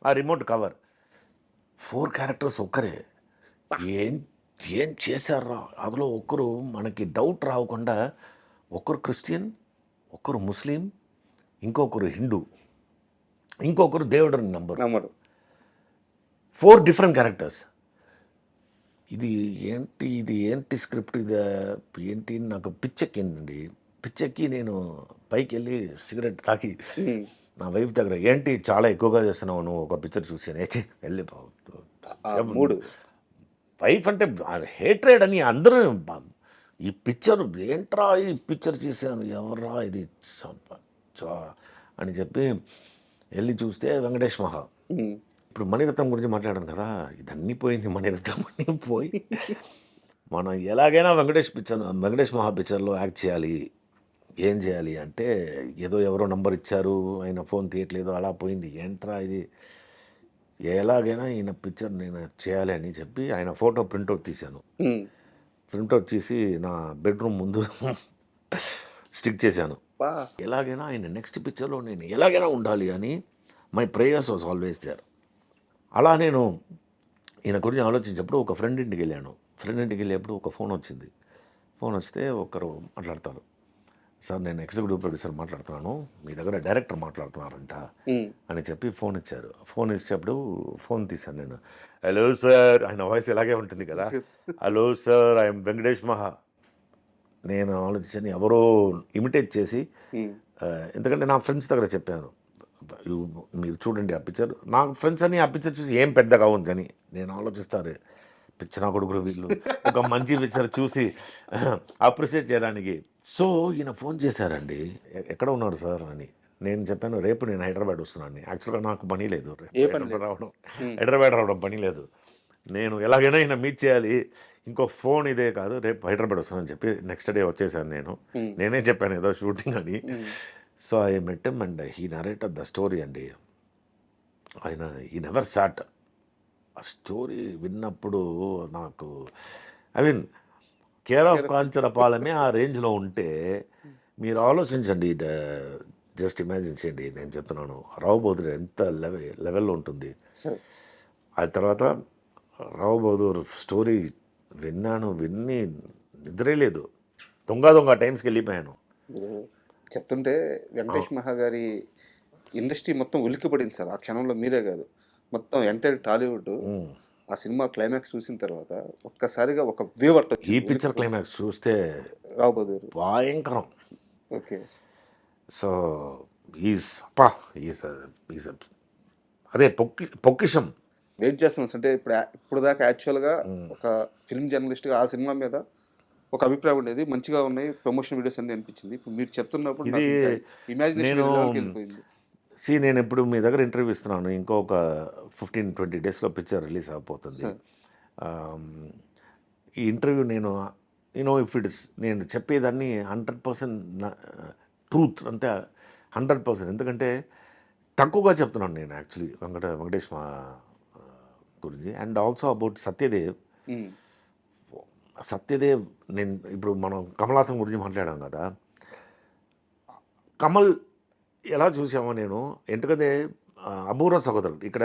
ఆ రిమోట్ కవర్, 4 క్యారెక్టర్స్ ఒక్కరే. ఏం చేశారా అందులో? ఒక్కరు మనకి డౌట్ రాకుండా, ఒకరు క్రిస్టియన్, ఒకరు ముస్లిం, ఇంకొకరు హిందూ, ఇంకొకరు దేవుడు నమ్మరు. 4 డిఫరెంట్ క్యారెక్టర్స్. ఇది ఏంటి స్క్రిప్ట్ ఇది ఏంటి? నాకు పిచ్చెక్కిందండి. పిచ్చెక్కి నేను పైకి వెళ్ళి సిగరెట్ తాకి నా వైఫ్ దగ్గర, ఏంటి చాలా ఎక్కువగా చేస్తున్నావు నువ్వు ఒక పిక్చర్ చూసి వెళ్ళి మూడు వైఫ్ అంటే హేట్రేడ్ అని అందరూ, ఈ పిక్చర్ ఏంట్రా, ఈ పిక్చర్ చేశాను ఎవర్రా ఇది అని చెప్పి వెళ్ళి చూస్తే వెంకటేష్ మహా. ఇప్పుడు మణిరత్నం గురించి మాట్లాడాను కదా, ఇదన్నీ పోయింది. మణిరత్నం అన్నీ పోయి మనం ఎలాగైనా వెంకటేష్ మహా పిక్చర్లో యాక్ట్ చేయాలి. ఏం చేయాలి అంటే, ఎవరో నంబర్ ఇచ్చారు, ఆయన ఫోన్ తీయట్లేదు, అలా పోయింది. ఏంట్రా ఇది, ఎలాగైనా ఈయన పిక్చర్ నేను చేయాలి అని చెప్పి ఆయన ఫోటో ప్రింట్అవుట్ తీశాను. ప్రింట్అవుట్ చేసి నా బెడ్రూమ్ ముందు స్టిక్ చేశాను. బా ఎలాగైనా ఆయన నెక్స్ట్ పిక్చర్లో నేను ఎలాగైనా ఉండాలి అని my prayers was always there. అలా నేను ఈయన గురించి ఆలోచించినప్పుడు ఒక ఫ్రెండ్ ఇంటికి వెళ్ళాను. ఫ్రెండ్ ఇంటికి వెళ్ళేప్పుడు ఒక ఫోన్ వచ్చింది. ఫోన్ వస్తే ఒకరు మాట్లాడతారు, సార్ నేను ఎగ్జిక్యూటివ్ ప్రొడ్యూసర్ మాట్లాడుతున్నాను, మీ దగ్గర డైరెక్టర్ మాట్లాడుతున్నారంట అని చెప్పి ఫోన్ ఇచ్చారు. ఫోన్ ఇచ్చేప్పుడు ఫోన్ తీశాను నేను. హలో సార్, ఆయన వాయిస్ ఇలాగే ఉంటుంది కదా, హలో సార్ ఐఎమ్ వెంకటేష్ మహా. నేను ఆలోచించాను ఎవరో ఇమిటేట్ చేసి, ఎందుకంటే నా ఫ్రెండ్స్ దగ్గర చెప్పాను, మీరు చూడండి ఆ పిక్చర్. నా ఫ్రెండ్స్ అని ఆ పిక్చర్ చూసి ఏం పెద్దగా ఉంది కానీ నేను ఆలోచిస్తారు పిక్చర్ నా కొడుకులు వీళ్ళు ఒక మంచి పిక్చర్ చూసి అప్రిషియేట్ చేయడానికి. సో ఈయన ఫోన్ చేశారండి, ఎక్కడ ఉన్నారు సార్ అని. నేను చెప్పాను రేపు నేను హైదరాబాద్ వస్తున్నాను. యాక్చువల్గా నాకు పని లేదు, హైదరాబాద్ రావడం పని లేదు. నేను ఎలాగైనా ఈయన మీట్ చేయాలి, ఇంకో ఫోన్ ఇదే కాదు, రేపు హైదరాబాద్ వస్తానని చెప్పి నెక్స్ట్ డే వచ్చేసాను నేను. నేనే చెప్పాను ఏదో షూటింగ్ అని. So I met him and he narrated the story అండి. ఆయన హీ నెవర్ సాట్. ఆ స్టోరీ విన్నప్పుడు నాకు ఐ మీన్ కేర్ ఆఫ్ కాంచరపాలెమే ఆ రేంజ్లో ఉంటే మీరు ఆలోచించండి, జస్ట్ ఇమాజిన్ చేయండి. నేను చెప్తున్నాను రావు బహదూర్ ఎంత లెవెల్లో ఉంటుంది. ఆ తర్వాత రావు బహదూర్ స్టోరీ విన్ని నిద్రే లేదు, దొంగ టైమ్స్కి వెళ్ళిపోయాను. చెప్తుంటే వెంకటేష్ మహా గారి ఇండస్ట్రీ మొత్తం ఉలిక్కిపడింది సార్. ఆ క్షణంలో మీరే కాదు, మొత్తం ఎంటైర్ టాలీవుడ్ ఆ సినిమా క్లైమాక్స్ చూసిన తర్వాత ఒక్కసారిగా ఒక వేవ్ అట్టొచ్చు. ఈ పిక్చర్ క్లైమాక్స్ చూస్తే రావు బహదూర్ భయంకరం. ఓకే. సో ఈజ్ అదే పొక్కిషం. వెయిట్ చేస్తున్నాం అంటే ఇప్పుడు దాకా యాక్చువల్గా ఒక ఫిల్మ్ జర్నలిస్ట్గా ఆ సినిమా మీద ఒక అభిప్రాయం ఉండేది, మంచిగా ఉన్నాయి ప్రమోషన్ వీడియోస్ అన్ని అనిపించింది. ఇప్పుడు మీరు చెప్తున్నప్పుడు ఇది ఇమాజినేషన్ వెళ్ళిపోయింది. నేను ఇప్పుడు మీ దగ్గర ఇంటర్వ్యూ ఇస్తున్నాను, ఇంకొక 15-20 డేస్లో పిక్చర్ రిలీజ్ అయిపోతుంది. ఈ ఇంటర్వ్యూ నేను ఇఫ్ ఇట్స్ నేను చెప్పేదాన్ని 100% ట్రూత్ అంటే 100%. ఎందుకంటే తక్కువగా చెప్తున్నాను నేను యాక్చువల్లీ వెంకటేష్ మా గురించి. And also about Satyadev. నేను ఇప్పుడు మనం కమల్ హాసన్ గురించి మాట్లాడాం కదా, కమల్ ఎలా చూసామో నేను, ఎందుకంటే అపూర్వ సహోదరులు ఇక్కడ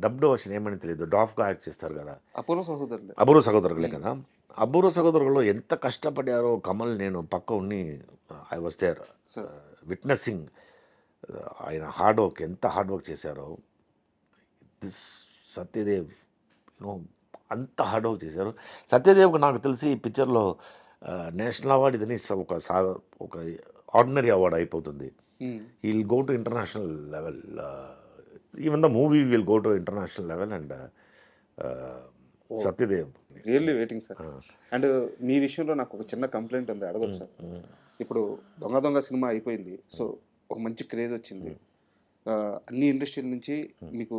డబ్డ్ వర్షన్ ఏమని తెలియదు, డాఫ్గా యాక్ట్ చేస్తారు కదా, అపూర్వ సహోదరులే కదా. అపూర్వ సహోదరులలో ఎంత కష్టపడారో కమల్, నేను పక్క ఉండి ఐ వాస్ దేర్ విట్నెసింగ్ ఆయన హార్డ్ వర్క్, ఎంత హార్డ్ వర్క్ చేశారో. దిస్ సత్యదేవ్ అంత హార్డ్ వర్క్ చేశారు. సత్యదేవ్కి నాకు తెలిసి ఈ పిక్చర్లో నేషనల్ అవార్డు ఇదని ఒక ఆర్డినరీ అవార్డు అయిపోతుంది. He will go to international level, even the movie will go to international level. And Satyadev really waiting sir. And మీ విషయంలో నాకు ఒక చిన్న కంప్లైంట్ ఉంది, అడగొచ్చు సార్. ఇప్పుడు దొంగ సినిమా అయిపోయింది, సో ఒక మంచి క్రేజ్ వచ్చింది, అన్ని ఇండస్ట్రీల నుంచి మీకు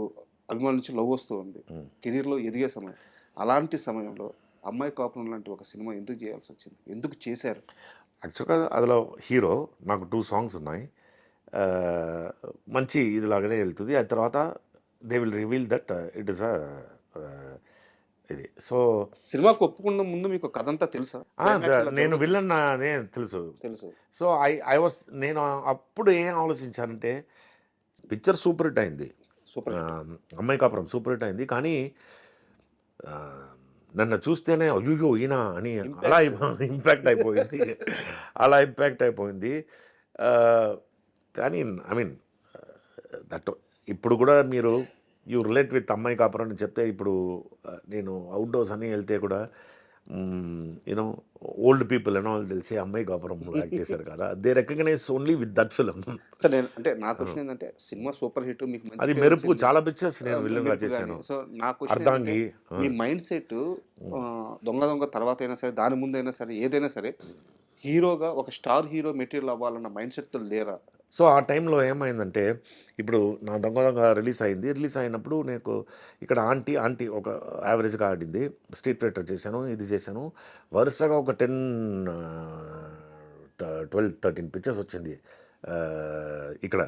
అభిమానుల నుంచి లవ్ వస్తూ ఉంది, కెరీర్లో ఎదిగే సమయం. అలాంటి సమయంలో అమ్మాయి కాపురం లాంటి ఒక సినిమా ఎందుకు చేయాల్సి వచ్చింది, ఎందుకు చేశారు? యాక్చువల్గా అందులో హీరో నాకు 2 సాంగ్స్ ఉన్నాయి, మంచి ఇదిలాగానే వెళ్తుంది. ఆ తర్వాత they will reveal that it is ఇది. సో సినిమాకు ఒప్పుకున్న ముందు మీకు కథ అంతా తెలుసా? నేను విలన్ అనే తెలుసు. సో నేను అప్పుడు ఏం ఆలోచించానంటే, పిక్చర్ సూపర్ హిట్ అయింది, అమ్మాయి కాపురం సూపర్ హిట్ అయింది, కానీ నన్ను చూస్తేనే అయ్యో ఈయన అని అలా ఇంపాక్ట్ అయిపోయింది. కానీ ఐ మీన్ దట్ ఇప్పుడు కూడా మీరు యూ రిలేట్ విత్ అమ్మాయి కాపురం అని చెప్తే, ఇప్పుడు నేను అవుట్డోర్స్ అని వెళ్తే కూడా యూనో ఓల్డ్ పీపుల్ అని వాళ్ళు తెలిసి అమ్మాయి కాపురం యాక్ట్ చేశారు కదా, they recognize only with that film. Sir నేను అంటే నా క్వశ్చన్ ఏంటంటే, సినిమా సూపర్ హిట్, మీకు అది మెరుపు చాలా పిక్చర్స్ నేను విలన్గా చేశాను. సో నా క్వశ్చన్ మీ మైండ్ సెట్ దొంగ తర్వాత అయినా సరే, దాని ముందు అయినా సరే, ఏదైనా సరే హీరోగా ఒక స్టార్ హీరో మెటీరియల్ అవ్వాలన్న మైండ్ సెట్తో లేరా? సో ఆ టైంలో ఏమైందంటే, ఇప్పుడు నా దొంగ రిలీజ్ అయినప్పుడు నేను ఇక్కడ ఆంటీ ఒక యావరేజ్గా ఆడింది, స్ట్రీట్ ఫైటర్ చేశాను, ఇది చేశాను, వరుసగా ఒక 10-12-13 పిక్చర్స్ వచ్చింది ఇక్కడ.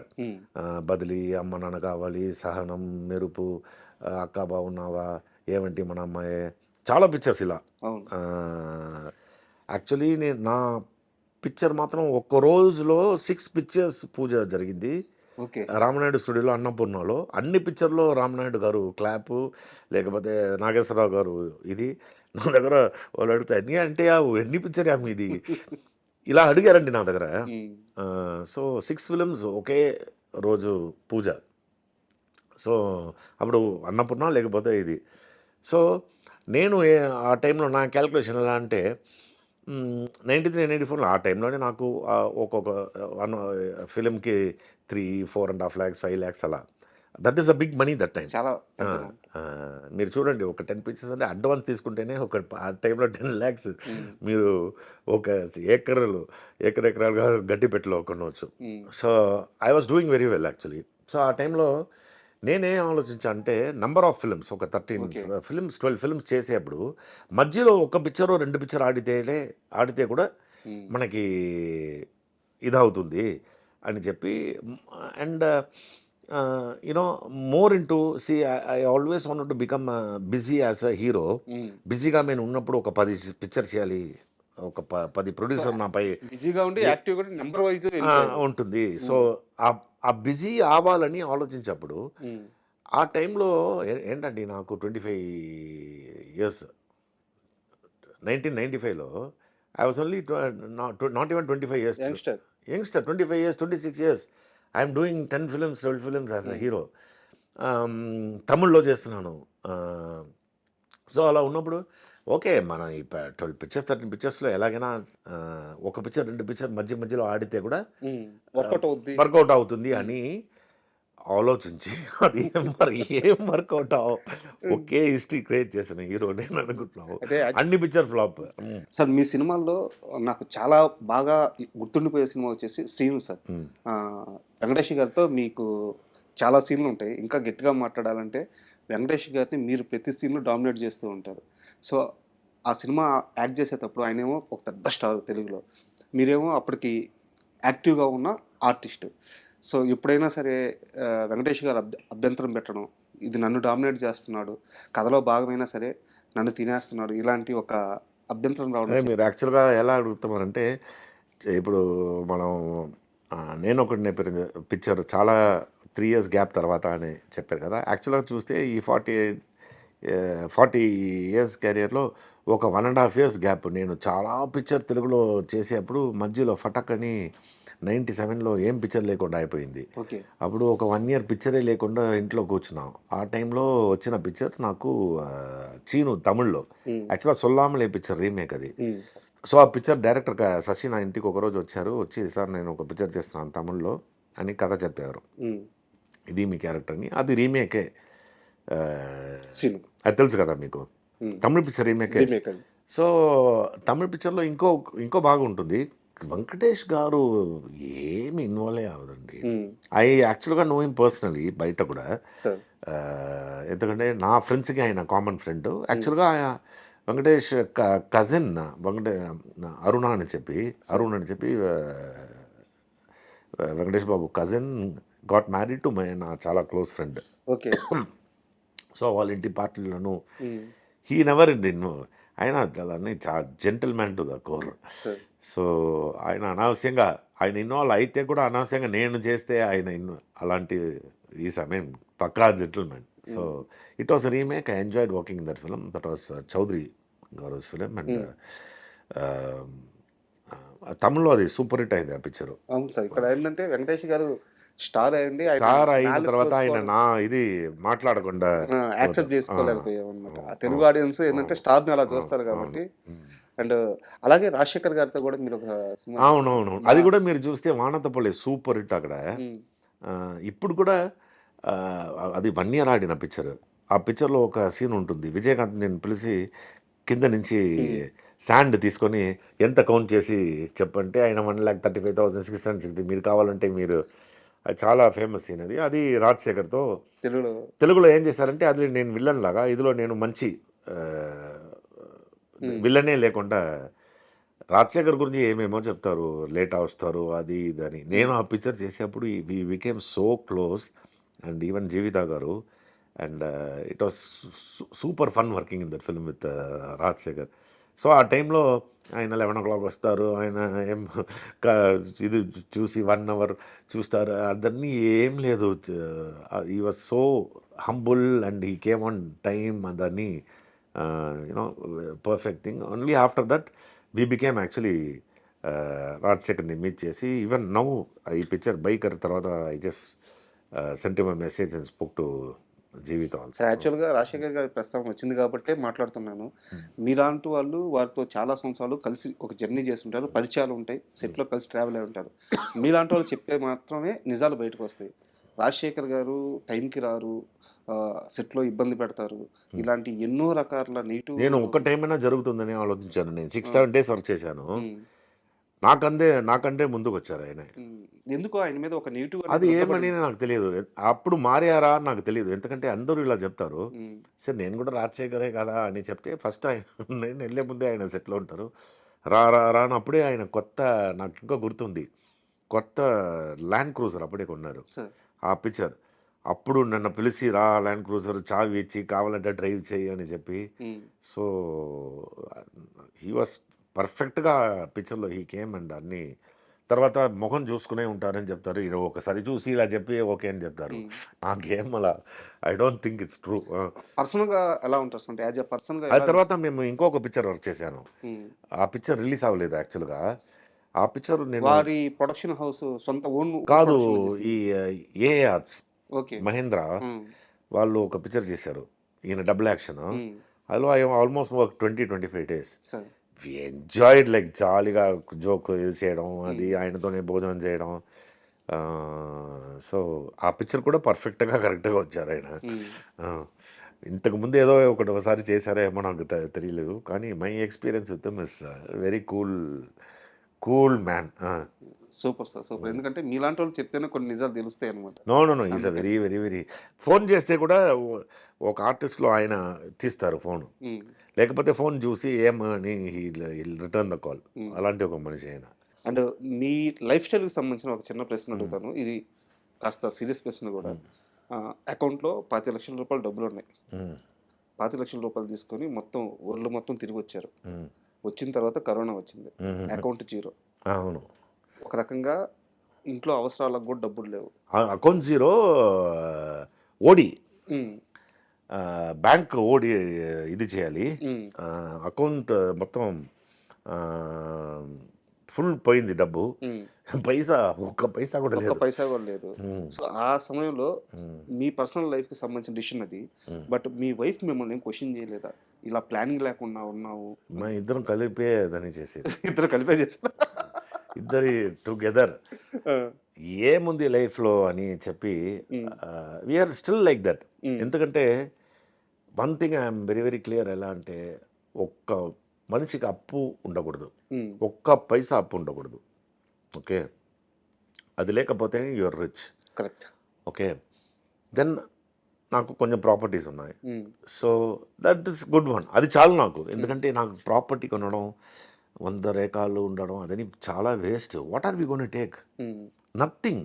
బదిలీ, అమ్మ నాన్న కావాలి, సహనం, మెరుపు, అక్క బాగున్నావా, ఏమంటి మన అమ్మాయి, చాలా పిక్చర్స్ ఇలా. అవును. యాక్చువల్లీ నేను నా పిక్చర్ మాత్రం ఒక్క రోజులో 6 పిక్చర్స్ పూజ జరిగింది. ఓకే. రామనాయుడు స్టూడియోలో అన్నపూర్ణలో. అన్ని పిక్చర్‌లో రామనాయుడు గారు క్లాపు, లేకపోతే నాగేశ్వరరావు గారు ఇది. నా దగ్గర వాళ్ళు అడిగితే "ఎన్ని అంటే ఎన్ని పిక్చర్‌యా మీది?" ఇలా అడిగారండి నా దగ్గర. హ్మ్. సో 6 ఫిల్మ్స్ ఒకే రోజు పూజ. సో అప్పుడు అన్నపూర్ణ లేకపోతే ఇది. సో నేను ఆ టైంలో నా క్యాలిక్యులేషన్ ఎలా అంటే 93, 94లో ఆ టైంలోనే నాకు ఒక్కొక్క వన్ ఫిల్మ్‌కి 3, 4.5 లాక్స్, 5 లాక్స్ అలా. That is a big money that time. చాలా ఆ! పెద్ద amount. మీరు చూడండి ఒక 10 పిక్చర్స్ అంటే అడ్వాన్స్ తీసుకుంటేనే ఆ టైంలో 10 లాక్స్ హ్మ్. మీరు ఒక ఎకరాలుగా గడ్డిపెట్టలో కొనవచ్చు. హ్మ్. So I was doing very well actually. So ఆ టైంలో నేనేం ఆలోచించా అంటే నంబర్ ఆఫ్ ఫిల్మ్స్ ఒక 13 ఓకే. ఫిల్మ్స్, 12 ఫిల్మ్స్ చేసేప్పుడు మధ్యలో ఒక పిక్చరో, 2 పిక్చర్ ఆడితే కూడా హ్మ్. మనకి ఇదవుతుంది అని చెప్పి. And you know more into I always wanted to become busy as a hero. హ్మ్. బిజీగా నేను ఉన్నప్పుడు ఒక 10 పిక్చర్ చేయాలి, ఒక 10 సో, ప్రొడ్యూసర్ నాపై బిజీగా ఉండి ఏ- యాక్టివ్‌గా నంబర్ వైస్ ఆ, వెళ్ళిపోయారు. ఉంటుంది. సో హ్మ్. ఆ బిజీ అవ్వాలని ఆలోచించినప్పుడు హ్మ్. ఆ టైంలో ఏంటండి నాకు 25 ఇయర్స్ 1995లో I was only not even 25 years youngster. Youngster. 25 years, 26 years I'm doing 10 films, 12 films as a hmm. Hero. తమిళ్లో చేస్తున్నాను. సో అలా ఉన్నప్పుడు ఓకే మనం ఈ 12 పిక్చర్స్, 13 పిక్చర్స్లో ఎలాగైనా ఒక పిక్చర్, 2 పిక్చర్ మధ్యలో ఆడితే కూడా హ్మ్. వర్కౌట్ అవుద్ది. వర్కౌట్ అవుతుంది హ్మ్. అని ఆలోచించి అది మరి ఏం వర్కౌట్ హ్మ్. ఒకే హిస్టరీ క్రియేట్ చేసిన హీరో నేను అనుకుంటున్నావు. అయితే అన్ని పిక్చర్ ఫ్లాప్. సార్ మీ సినిమాల్లో నాకు చాలా బాగా గుర్తుండిపోయే సినిమా వచ్చేసి 'శ్రీను' సార్. వెంకటేష్ గారితో మీకు చాలా సీన్‌లు ఉంటాయి. ఇంకా గట్టిగా మాట్లాడాలంటే వెంకటేష్ గారిని మీరు ప్రతి సీన్‌లో డామినేట్ చేస్తూ ఉంటారు. సో, ఆ సినిమా యాక్ట్ చేసేటప్పుడు ఆయనేమో ఒక పెద్ద స్టార్ తెలుగులో. మీరేమో అప్పటికి యాక్టివ్‌గా ఉన్న ఆర్టిస్ట్. సో, ఎప్పుడైనా సరే వెంకటేష్ గారు అభ్యంతరం పెట్టడం, ఇది నన్ను డామినేట్ చేస్తున్నాడు, కథలో భాగమైనా సరే నన్ను తినేస్తున్నాడు, ఇలాంటి ఒక అభ్యంతరం రావడం అదే మీరు యాక్చువల్గా ఎలా అడుగుతున్నారంటే ఇప్పుడు మనం నేను ఒకటి నేపథ్యం పిక్చర్ చాలా 3 ఇయర్స్ గ్యాప్ తర్వాత అని చెప్పారు కదా. యాక్చువల్గా చూస్తే ఈ 40 ఇయర్స్ కెరియర్లో ఒక 1.5 ఇయర్స్ గ్యాప్. నేను చాలా పిక్చర్ తెలుగులో చేసేప్పుడు మధ్యలో ఫటక్ అని 97లో ఏం పిక్చర్ లేకుండా అయిపోయింది. ఓకే. అప్పుడు ఒక 1 ఇయర్ పిక్చరే లేకుండా ఇంట్లో కూర్చున్నాం. ఆ టైంలో వచ్చిన పిక్చర్ నాకు 'చీను' తమిళ్లో. హ్మ్. యాక్చువల్గా 'సొల్లామలై' పిక్చర్ రీమేక్ అది. హ్మ్. సో ఆ పిక్చర్ డైరెక్టర్ శశి నా ఇంటికి ఒకరోజు వచ్చారు. వచ్చి సార్ నేను ఒక పిక్చర్ చేస్తున్నాను తమిళ్లో అని కథ చెప్పారు. హ్మ్. ఇది మీ క్యారెక్టర్ అని. అది రీమేకే. 'శ్రీను.' అది తెలుసు కదా మీకు. హ్మ్. తమిళ్ పిక్చర్ రీమేకే. రీమేక్ అది. సో తమిళ్ పిక్చర్లో ఇంకో బాగుంటుంది. వెంకటేష్ గారు ఏమి ఇన్వాల్వ్ అవ్వదండి. హ్మ్. ఐ యాక్చువల్గా నో హిమ్ పర్సనలీ బయట కూడా. సార్. ఎందుకంటే నా ఫ్రెండ్స్కి ఆయన కామన్ ఫ్రెండ్. హ్మ్. యాక్చువల్గా వెంకటేష్ కజిన్ అరుణ అని చెప్పి sir. Venkatesh Babu cousin got married to నా చాలా క్లోజ్ ఫ్రెండ్. ఓకే. సో వాళ్ళ ఇంటి పార్టీలను హ్మ్. హీ నెవర్ ఆయన చాలా gentleman to the core. Sir. So ఆయన ఇన్వాల్వ్ అయితే కూడా అనవసరంగా నేను చేస్తే అలాంటి ఈస్ పక్కా gentlemen. So hmm. It was remake. I enjoyed working in that film. That was Chowdary గారు ఫిలిం. అండ్ హ్మ్. తమిళ్లో అది సూపర్ హిట్ అయింది ఆ పిక్చరు. అవును సార్. ఇక్కడ ఏంటంటే వెంకటేష్ గారు స్టార్ అయ్యండి. ఆయన స్టార్ అయిన నాలుక తర్వాత ఆయన కోసుకోవడం ఇది మాట్లాడకుండా యాక్సెప్ట్ పోతాం. చేసుకోలేకపోయామన్నమాట. ఆ తెలుగు అవును, ఆడియన్స్ ఏందంటే అవును, స్టార్‌ని అలా అవును, చూస్తారు అవును. కాబట్టి. అండ్ అలాగే రాజశేఖర్ గారితో కూడా మీరు ఒక సినిమా చేశారు సార్. అవునవును. అది కూడా మీరు చూస్తే వానతపల్లి సూపర్ హిట్ అక్కడ. హ్మ్. ఇప్పుడు కూడా అది 1 ఇయర్ ఆడిన పిక్చర్. ఆ పిక్చర్‌లో ఒక సీన్ ఉంటుంది. విజయకాంత్ నేను పిలిచి కింద నుంచి హ్మ్. శాండ్ తీసుకొని ఎంత కౌంట్ చేసి చెప్పంటే ఆయన 1,35,660 మీరు కావాలంటే మీరు అది చాలా ఫేమస్ సీన్ అది. అది రాజశేఖర్‌తో తెలుగులో. తెలుగులో ఏం చేశారంటే అది నేను విలన్ లాగా, ఇందులో నేను మంచి ఆహ్, హ్మ్. విలనే లేకుండా రాజశేఖర్ గురించి ఏమేమో చెప్తారు. లేటా వస్తారు అది ఇదని. నేను హ్మ్. ఆ పిక్చర్ చేసేప్పుడు we became so close. And even Jeevitha garu and it was super fun working in that film with Rajasekhar. So ఆ టైంలో ఆయన 11 o'clock వస్తారు, ఆయన ఏం ఇది చూసి 1 hour చూస్తారు, అదన్నీ ఏం లేదు. He was so humble and he came on time, అదన్నీ you know perfect thing. Only after that we became actually రాజశేఖర్ని మీట్ చేసి, ఈవెన్ నౌ ఈ పిక్చర్ బైకర్ తర్వాత I just sent my message and spoke to Jeevitha also. యాక్చువల్గా రాజశేఖర్ గారి ప్రస్తావన వచ్చింది కాబట్టి మాట్లాడుతున్నాను. మీలాంటి వాళ్ళు వారితో చాలా సంవత్సరాలు కలిసి ఒక జర్నీ చేస్తుంటారు, పరిచయాలు ఉంటాయి, సెట్లో కలిసి ట్రావెల్ అయి ఉంటారు. మీలాంటి వాళ్ళు చెప్పే మాత్రమే నిజాలు బయటకు వస్తాయి. రాజశేఖర్ గారు టైంకి రారు, సెట్లో ఇబ్బంది పెడతారు, ఇలాంటి ఎన్నో రకాల నెగిటివ్. నేను ఒక్క టైం అయినా జరుగుతుందని ఆలోచించాను. నేను 6-7 days వర్క్ చేశాను. నాకంటే ముందుకు వచ్చారు ఆయన. ఎందుకు ఆయన మీద ఒక నెగిటివ్ అది ఏమని నాకు తెలియదు. అప్పుడు మారారా అని నాకు తెలియదు, ఎందుకంటే అందరూ ఇలా చెప్తారు. సరే నేను కూడా రాజశేఖరే కదా అని చెప్తే ఫస్ట్ ఆయన నేను వెళ్ళే ముందే ఆయన సెట్లో ఉంటారు. రానప్పుడే ఆయన కొత్త, నాకు ఇంకా గుర్తుంది, కొత్త ల్యాండ్ క్రూజర్ అప్పుడే కొన్నారు. ఆ పిక్చర్ అప్పుడు నన్ను పిలిచి రా ల్యాండ్ క్రూజర్ చావి ఇచ్చి కావాలంటే డ్రైవ్ చేయి అని చెప్పి. సో హీ వాస్ పర్ఫెక్ట్గా పిక్చర్లో హీ కేమ్ అండ్ అన్నీ. తర్వాత ముఖం చూసుకునే ఉంటారని చెప్తారు, ఈయన ఒకసారి చూసి ఇలా చెప్పి ఓకే అని చెప్తారు. నాకేం అలా I don't think it's true. పర్సనల్గా ఎలా ఉంటారు అంటే యాజ్ ఎ పర్సన్గా? ఆ తర్వాత మేము ఇంకొక పిక్చర్ వర్క్ చేశాను. ఆ పిక్చర్ రిలీజ్ అవ్వలేదు యాక్చువల్గా. ఆ పిక్చర్ నేను వారి ప్రొడక్షన్ హౌస్ సొంత ఓన్ కాదు, ఈ ఏ ఆర్ట్స్ ఓకే మహేంద్ర వాళ్ళు ఒక పిక్చర్ చేశారు, ఈయన డబుల్ యాక్షన్. అందులో I almost work 20-25 days. We enjoyed, like జాలీగా జోక్ ఇది చేయడం, అది ఆయనతోనే భోజనం చేయడం. సో ఆ పిక్చర్ కూడా పర్ఫెక్ట్గా కరెక్ట్గా వచ్చారు ఆయన. ఇంతకుముందు ఏదో ఒకసారి చేశారేమో నాకు తెలియలేదు, కానీ my experience with him is very cool man. Super sir, super. ఎందుకంటే మీలాంటి వాళ్ళు చెప్తేనే కొన్ని నిజాలు తెలుస్తాయి అనమాట. No is a very phone చేస్తే కూడా ఒక ఆర్టిస్ట్లో ఆయన తీస్తారు ఫోను, లేకపోతే ఫోన్ చూసి ఏమని రిటర్న్ ద కాల్, అలాంటి ఒక మనిషి ఆయన. అండ్ మీ లైఫ్ స్టైల్కి సంబంధించిన ఒక చిన్న ప్రశ్న అడుగుతాను, ఇది కాస్త సీరియస్ ప్రశ్న కూడా. అకౌంట్లో 25 లక్షల రూపాయలు డబ్బులు ఉన్నాయి. 25 లక్షల రూపాయలు తీసుకొని మొత్తం వరల్డ్ మొత్తం తిరిగి వచ్చారు. వచ్చిన తర్వాత కరోనా వచ్చింది, అకౌంట్ 0. అవును, ఒక రకంగా ఇంట్లో అవసరాలకు కూడా డబ్బులు లేవు. అకౌంట్ 0, ఓడి బ్యాంక్ ఓడి ఇది చేయాలి, అకౌంట్ మొత్తం ఫుల్ పోయింది డబ్బు, ఒక్క పైసా కూడా లేదు. సో ఆ సమయంలో మీ పర్సనల్ లైఫ్కి సంబంధించిన డిసిషన్ అది, బట్ మీ వైఫ్ మిమ్మల్ని క్వశ్చన్ చేయలేదా? ఇలా ప్లానింగ్ లేకుండా ఉన్నావు, మా ఇద్దరం కలిపే దాన్ని చేసేది. ఇద్దరు కలిపే చేస్తారు, ఇద్దరి టుగెదర్ ఏముంది లైఫ్లో అని చెప్పి వీఆర్ స్టిల్ లైక్ దట్. ఎందుకంటే one thing I'm very clear, ఎలా అంటే ఒక్క మనిషికి అప్పు ఉండకూడదు, ఒక్క పైసా అప్పు ఉండకూడదు. ఓకే, అది లేకపోతే your rich. Correct. Okay, then నాకు కొంచెం ప్రాపర్టీస్ ఉన్నాయి, so that is good one, అది చాలు నాకు. ఎందుకంటే నాకు ప్రాపర్టీ కొనడం, 100 acres ఉండడం, అదని చాలా waste. What are we gonna take? Nothing.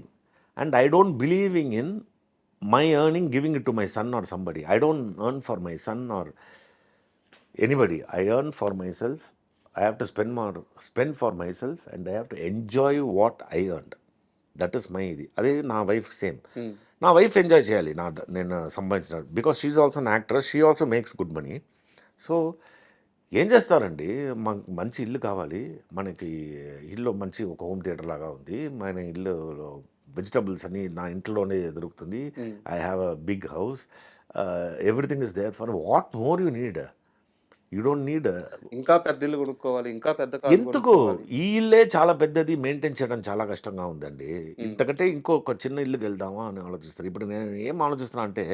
And I don't believing in my earning giving it to my son or somebody. I don't earn for my son or anybody. I earn for myself. I have to spend for myself, and I have to enjoy what I earned. That is my ఇది. అదే నా wife same. నా wife enjoy చేయాలి నేను సంపాదించిన, because she also an actor, she also makes good money. So ఏం చేస్తారండి, మనకు మంచి ఇల్లు కావాలి, మనకి ఇల్లు మంచి ఒక హోమ్ థియేటర్ లాగా ఉంది, మన ఇల్లులో వెజిటబుల్స్ అని నా ఇంట్లోనే దొరుకుతుంది, I have a big house, everything is there. For what more you need? You don't need ఇంకా పెద్ద ఇల్లు కొనుక్కోవాలి, ఇంకా పెద్ద ఎందుకు? ఈ ఇల్లే చాలా పెద్దది, మెయింటైన్ చేయడం చాలా కష్టంగా ఉందండి. ఇంతకంటే ఇంకొక చిన్న ఇల్లుకి వెళ్దామా అని ఆలోచిస్తారు. ఇప్పుడు నేను ఏం ఆలోచిస్తున్నా అంటే,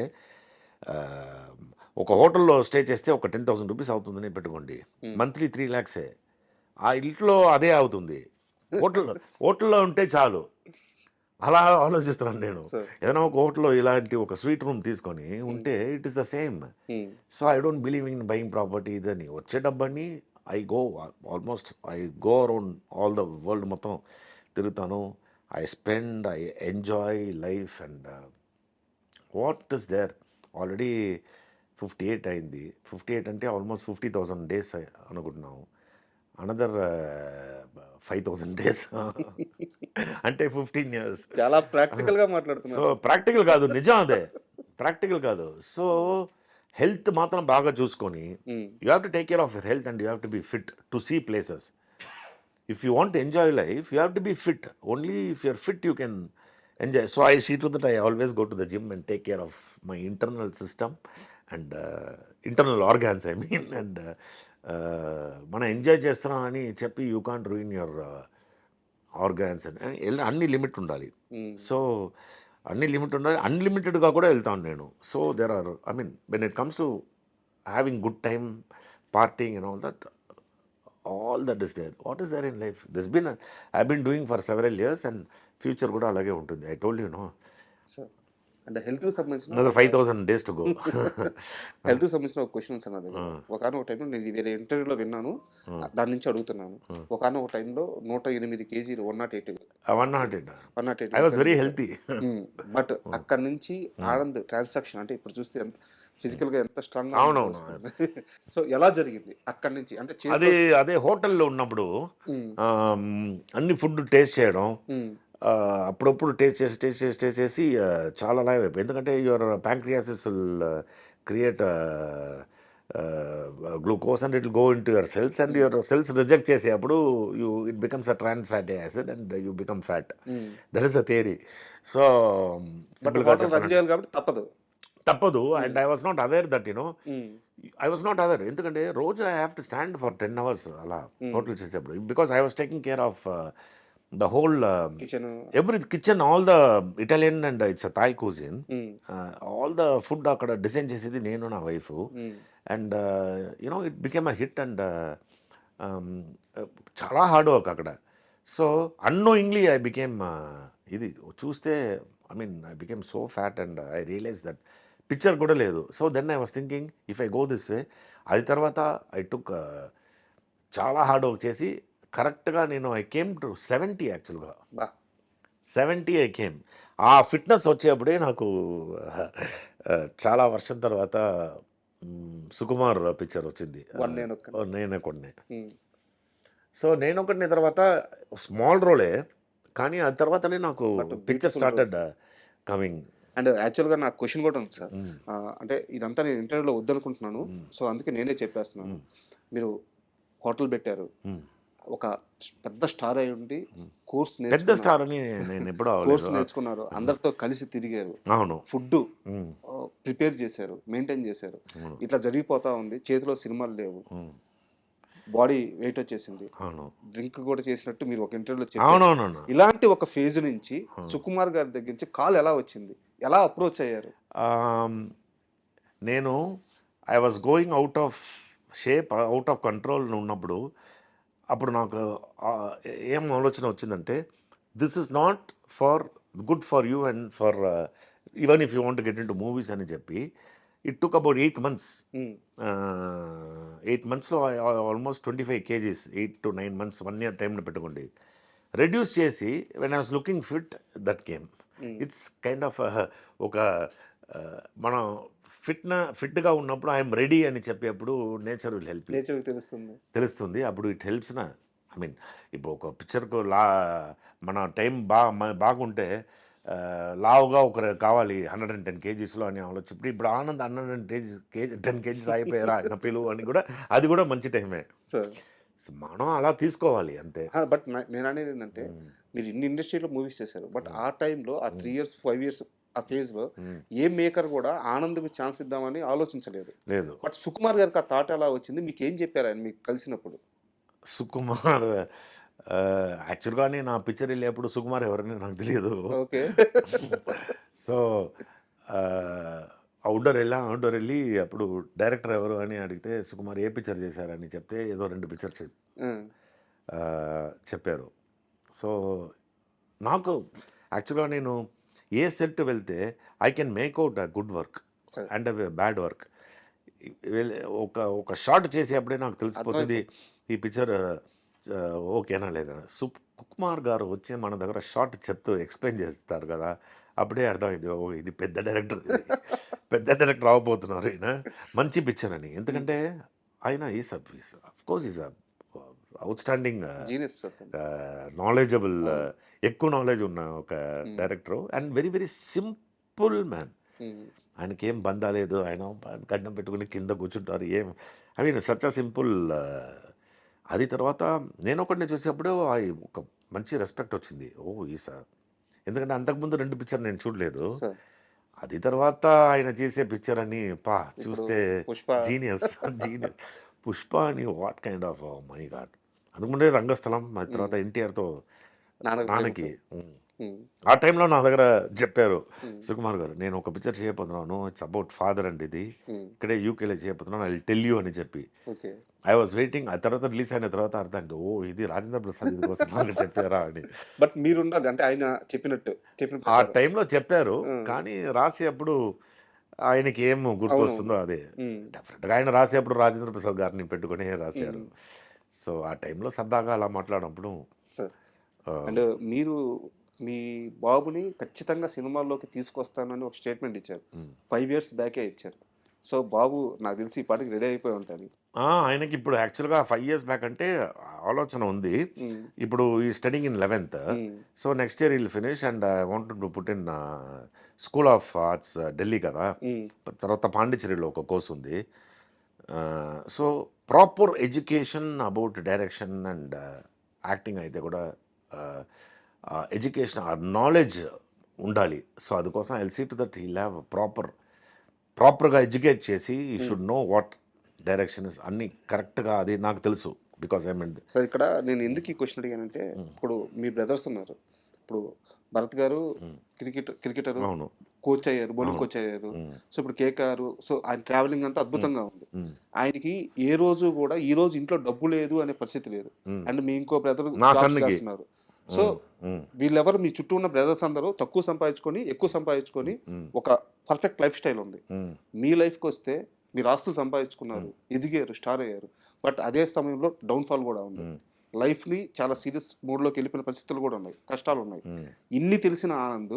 ఒక హోటల్లో స్టే చేస్తే ఒక 10,000 రూపీస్ అవుతుందని పెట్టుకోండి, మంత్లీ 3 lakhs. ఆ ఇంట్లో అదే అవుతుంది. హోటల్లో ఉంటే చాలు, అలా ఆలోచిస్తున్నాను నేను. ఏదైనా ఒక హోటల్లో ఇలాంటి ఒక స్వీట్ రూమ్ తీసుకొని ఉంటే it is the same. So I don't believe in buying property. ఇదని వచ్చే డబ్బని I go around all the world మొత్తం తిరుగుతాను. I enjoy life, and what is there? Already 58 అయింది. 58 అంటే ఆల్మోస్ట్ 50,000 డేస్ అనుకుంటున్నాము. అనదర్ 5,000 డేస్ అంటే 15 ఇయర్స్. చాలా ప్రాక్టికల్‌గా సో, మాట్లాడుతున్నారు. ప్రాక్టికల్ కాదు. నిజం అదే. ప్రాక్టికల్ కాదు. సో, హెల్త్ మాత్రం బాగా చూసుకొని hmm. You have to take care of your health and you have to be fit to see places. If you want to enjoy life, you have to be fit. Only if you're fit, you can enjoy. So I see to that I always go to the gym and take care of my internal system and internal organs, I mean. And మనం enjoy చేస్తున్నాం అని చెప్పి you can't ruin your organs అని అన్ని limit ఉండాలి. హ్మ్. So అన్ని limit ఉండాలి. అన్లిమిటెడ్గా కూడా వెళ్తాను నేను. So there are when it comes to having good time, partying and all that, all that is there. What is there in life? I've been doing for several years and future కూడా అలాగే ఉంటుంది. I told you, no. Sir అంటే హెల్త్‌కి సంబంధించిన Another 5,000 days to go. హెల్త్‌కి సంబంధించిన ఒక question ఉంది సార్ నా దగ్గర. ఒకానొక టైంలో నేను వేరే ఇంటర్వ్యూలో విన్నాను. దాని నుంచి అడుగుతున్నాను. ఒకానొక టైంలో 108 కేజీలు 108 108. I was very healthy. But అక్కడి నుంచి ఆనంద్ ట్రాన్సాక్షన్ అంటే ఇప్పుడు చూస్తే ఎంత ఫిజికల్‌గా ఎంత స్ట్రాంగ్‌గా అవునవును. సో ఎలా జరిగింది అక్కడి నుంచి? అంటే అదే హోటల్లో ఉన్నప్పుడు హ్మ్. అన్ని ఫుడ్ టేస్ట్ చేయడం, హ్మ్. అప్పుడప్పుడు టేస్ట్ చేసి చాలా లావ్ అయిపోయి. ఎందుకంటే your pancreas will create glucose and it will go in to your cells and your cells reject చేసేటప్పుడు it becomes a trans fatty acid and you become fat. That is a theory. So but hotel run చేయాలి కాబట్టి తప్పదు. And I was not aware that I was not aware. ఎందుకంటే రోజు I have to stand for 10 hours అలా hotel చేసేప్పుడు, because I was taking care of the whole kitchen every kitchen, all the Italian and it's a Thai cuisine, all the food అక్కడ design చేసేది నేను నా wife. And it became a hit and చాలా hard work అక్కడ. So annoyingly I became ఇది చూస్తే I became so fat and I realize that picture కూడా లేదు. So then I was thinking if I go this way. అది తర్వాత I took చాలా hard work చేసి కరెక్ట్గా నేను ఐ కేమ్ టు 70 యాక్చువల్గా. 70 ఐ కేమ్. ఆ ఫిట్నెస్ వచ్చేప్పుడే నాకు చాలా వర్షం తర్వాత సుకుమార్ పిక్చర్ వచ్చింది, నేనే కొన్ని. సో నేను ఒకటి తర్వాత స్మాల్ రోలే, కానీ ఆ తర్వాతనే నాకు పిక్చర్ స్టార్టెడ్ కమింగ్. అండ్ యాక్చువల్గా నాకు క్వశ్చన్ కూడా ఉంది సార్. అంటే ఇదంతా నేను ఇంటర్వ్యూలో వద్దనుకుంటున్నాను, సో అందుకే నేనే చెప్పేస్తున్నాను. మీరు హోటల్ పెట్టారు, ఒక పెద్ద స్టార్ అయి ఉండి పెద్ద స్టార్ అని నేను ఎప్పుడూ కోర్స్ నేర్చుకున్నారు, అందరితో కలిసి తిరిగారు, అవును, ఫుడ్ ప్రిపేర్ చేశారు, మెయింటైన్ చేశారు. ఇట్లా జరిగిపోతా ఉంది, చేతిలో సినిమాలు లేవు, బాడీ వెయిట్ వచ్చేసింది, డ్రింక్ కూడా చేసినట్టు మీరు ఒక ఇంటర్వ్యూలో చెప్పారు. ఇలాంటి ఒక ఫేజ్ నుంచి సుకుమార్ గారి దగ్గర నుంచి కాల్ ఎలా వచ్చింది, ఎలా అప్రోచ్ అయ్యారు? నేను I was going out of shape, out of control ఉన్నప్పుడు అప్పుడు నాకు ఏం ఆలోచన వచ్చిందంటే, this is not for good for you and for even if you want get in to movies అని చెప్పి ఇట్ టుక్ అబౌట్ 8 months. 8 monthsలో almost 25 kgs, 8 to 9 months, 1 year టైంలో పెట్టుకోండి. రెడ్యూస్ చేసి when I was looking fit that came. It's kind of ఒక మనం ఫిట్గా ఉన్నప్పుడు ఐఎమ్ రెడీ అని చెప్పేప్పుడు నేచర్ విల్ హెల్ప్, నేచర్ తెలుస్తుంది. అప్పుడు ఇట్ హెల్ప్స్ నా. ఇప్పుడు ఒక పిక్చర్కు మన టైం బాగుంటే లావుగా ఒకరు కావాలి 110 kgsలో అని ఆలోచించి ఇప్పుడు ఆనంద్ 110 kgs అయిపోయారా నా పిలువు అని కూడా, అది కూడా మంచి టైమే సార్. మనం అలా తీసుకోవాలి అంతే. బట్ నేను అనేది ఏంటంటే, మీరు ఇన్ని ఇండస్ట్రీలో మూవీస్ చేశారు, బట్ ఆ టైంలో ఆ 3 years 5 years ఆ ఫేజ్లో ఏ మేకర్ కూడా ఆనంద్కి ఛాన్స్ ఇద్దామని ఆలోచించలేదు. బట్ సుకుమార్ గారికి ఆ థాట్ ఎలా వచ్చింది, మీకు ఏం చెప్పారు ఆయన మీకు కలిసినప్పుడు? సుకుమార్ యాక్చువల్గానే నా పిక్చర్ వెళ్ళేప్పుడు సుకుమార్ ఎవరని నాకు తెలియదు. ఓకే. సో అవుట్డోర్ వెళ్ళి అప్పుడు డైరెక్టర్ ఎవరు అని అడిగితే సుకుమార్ ఏ పిక్చర్ చేశారని చెప్తే ఏదో 2 పిక్చర్స్ చెప్పారు. సో నాకు యాక్చువల్గా నేను ఏ సెట్ వెళ్తే I can make out a good work and bad work. ఒక షార్ట్ చేసేప్పుడే నాకు తెలిసిపోతుంది ఈ పిక్చర్ ఓకేనా లేదా. సుకుమార్ గారు వచ్చి మన దగ్గర షార్ట్ చెప్తూ ఎక్స్ప్లెయిన్ చేస్తారు కదా, అప్పుడే అర్థమైంది, ఓ ఇది పెద్ద డైరెక్టర్, ఇది పెద్ద డైరెక్టర్ అవ్వబోతున్నారు ఈయన, మంచి పిక్చర్ అని. ఎందుకంటే ఆయన is of course is outstanding genius అతను. నాలెడ్జబుల్, అవును. ఎక్కువ నాలెడ్జ్ ఉన్న ఒక um, director and very very simple man. Um, ఆయనకి ఏం బంధా లేదు, ఆయన గడ్డం పెట్టుకుని కింద కూర్చుంటారు, ఏం I mean such a simple. అది తర్వాత నేను ఒకటిని చూసేప్పుడు ఒక మంచి రెస్పెక్ట్ వచ్చింది. ఓ ఈ సార్, ఎందుకంటే అంతకుముందు 2 పిక్చర్ నేను చూడలేదు. సార్ అది తర్వాత ఆయన చేసే పిక్చర్ అని ఇప్పుడు చూస్తే పుష్ప. Genius genius. పుష్ప అని what kind of my god. అందుకుంటే రంగస్థలం, ఆ తర్వాత ఎన్టీఆర్తో నాన్నకు నాన్నకి. ప్రేమ. ఉమ్, ఆ టైంలో నా దగ్గర చెప్పారు ఉమ్, సుకుమార్ గారు, నేను ఒక పిక్చర్ చేయబోతున్నాను, ఇట్స్ అబౌట్ ఫాదర్ అండి, ఇది ఉమ్, ఇక్కడే యూకేలో చేయబోతున్నాను, ఐ టెల్ యూ అని చెప్పి. ఓకే. I was waiting. ఆ తర్వాత రిలీజ్ అయిన తర్వాత అర్థమైంది, ఓ ఇది రాజేంద్ర ప్రసాద్ ఇది కోసం నాకు చెప్పారా అని. బట్ మీరుండాలి అంటే ఆయన చెప్పిన ఆ ప్రకారం. టైంలో చెప్పారు, ఉమ్, కానీ రాసేప్పుడు ఆయనకి ఏం గుర్తొస్తుందో అవునవును. అదే. ఉమ్, డెఫినెట్గా ఆయన రాసేప్పుడు రాజేంద్ర ప్రసాద్ గారిని పెట్టుకునే రాశారు. ఉమ్, సో ఆ టైంలో సరదాగా అలా మాట్లాడినప్పుడు సార్ ఆ, అండ్ మీరు మీ బాబుని ఖచ్చితంగా సినిమాల్లోకి తీసుకొస్తానని ఒక స్టేట్మెంట్ ఇచ్చారు. ఉమ్. 5 years బ్యాకే ఇచ్చారు. సో బాబు నాకు తెలిసి ఈ పాటికి రెడీ అయిపోయి ఉంటుంది. ఆయనకి ఇప్పుడు యాక్చువల్గా 5 years బ్యాక్ అంటే ఆలోచన ఉంది. ఉమ్, ఇప్పుడు ఈ studying in 11th. Um, so next year will finish and I want to put in school of arts Delhi కదా. ఉమ్, తర్వాత పాండిచ్చేరిలో ఒక కోర్స్ ఉంది. So proper education about direction and acting అయితే కూడా ఎడ్యుకేషన్ నాలెడ్జ్ ఉండాలి. సో అందుకోసం I'll see to that he'll have ప్రాపర్గా ఎడ్యుకేట్ చేసి ఈ should know what direction is అన్నీ కరెక్ట్గా. అది నాకు తెలుసు బికాస్ ఐ మీన్. సార్ ఇక్కడ నేను ఎందుకు ఈ క్వశ్చన్ అడిగానంటే ఇప్పుడు మీ బ్రదర్స్ ఉన్నారు. ఇప్పుడు భరత్ గారు క్రికెటర్ అవును. కోచ్ అయ్యారు, బౌలింగ్ కోచ్ అయ్యారు. సో ఇప్పుడు కేకేఆర్, సో ఆయన ట్రావెలింగ్ అంతా అద్భుతంగా ఉంది. ఆయనకి ఏ రోజు కూడా ఈ రోజు ఇంట్లో డబ్బు లేదు అనే పరిస్థితి లేదు. అండ్ మీ ఇంకో బ్రదర్ నా జాబ్స్ సన్నుకి. చేస్తున్నారు. సో వీళ్ళెవరు మీ చుట్టూ ఉన్న బ్రదర్స్ అందరూ తక్కువ సంపాదించుకొని ఎక్కువ సంపాదించుకొని ఒక పర్ఫెక్ట్ లైఫ్ స్టైల్ ఉంది. మీ లైఫ్కి వస్తే మీరు ఆస్తులు సంపాదించుకున్నారు, ఎదిగారు, స్టార్ అయ్యారు. బట్ అదే సమయంలో డౌన్ఫాల్ కూడా ఉంది. లైఫ్ని చాలా సీరియస్ మూడ్లోకి వెళ్ళిపోయిన పరిస్థితులు కూడా ఉన్నాయి, కష్టాలు ఉన్నాయి. ఇన్ని తెలిసిన ఆనంద్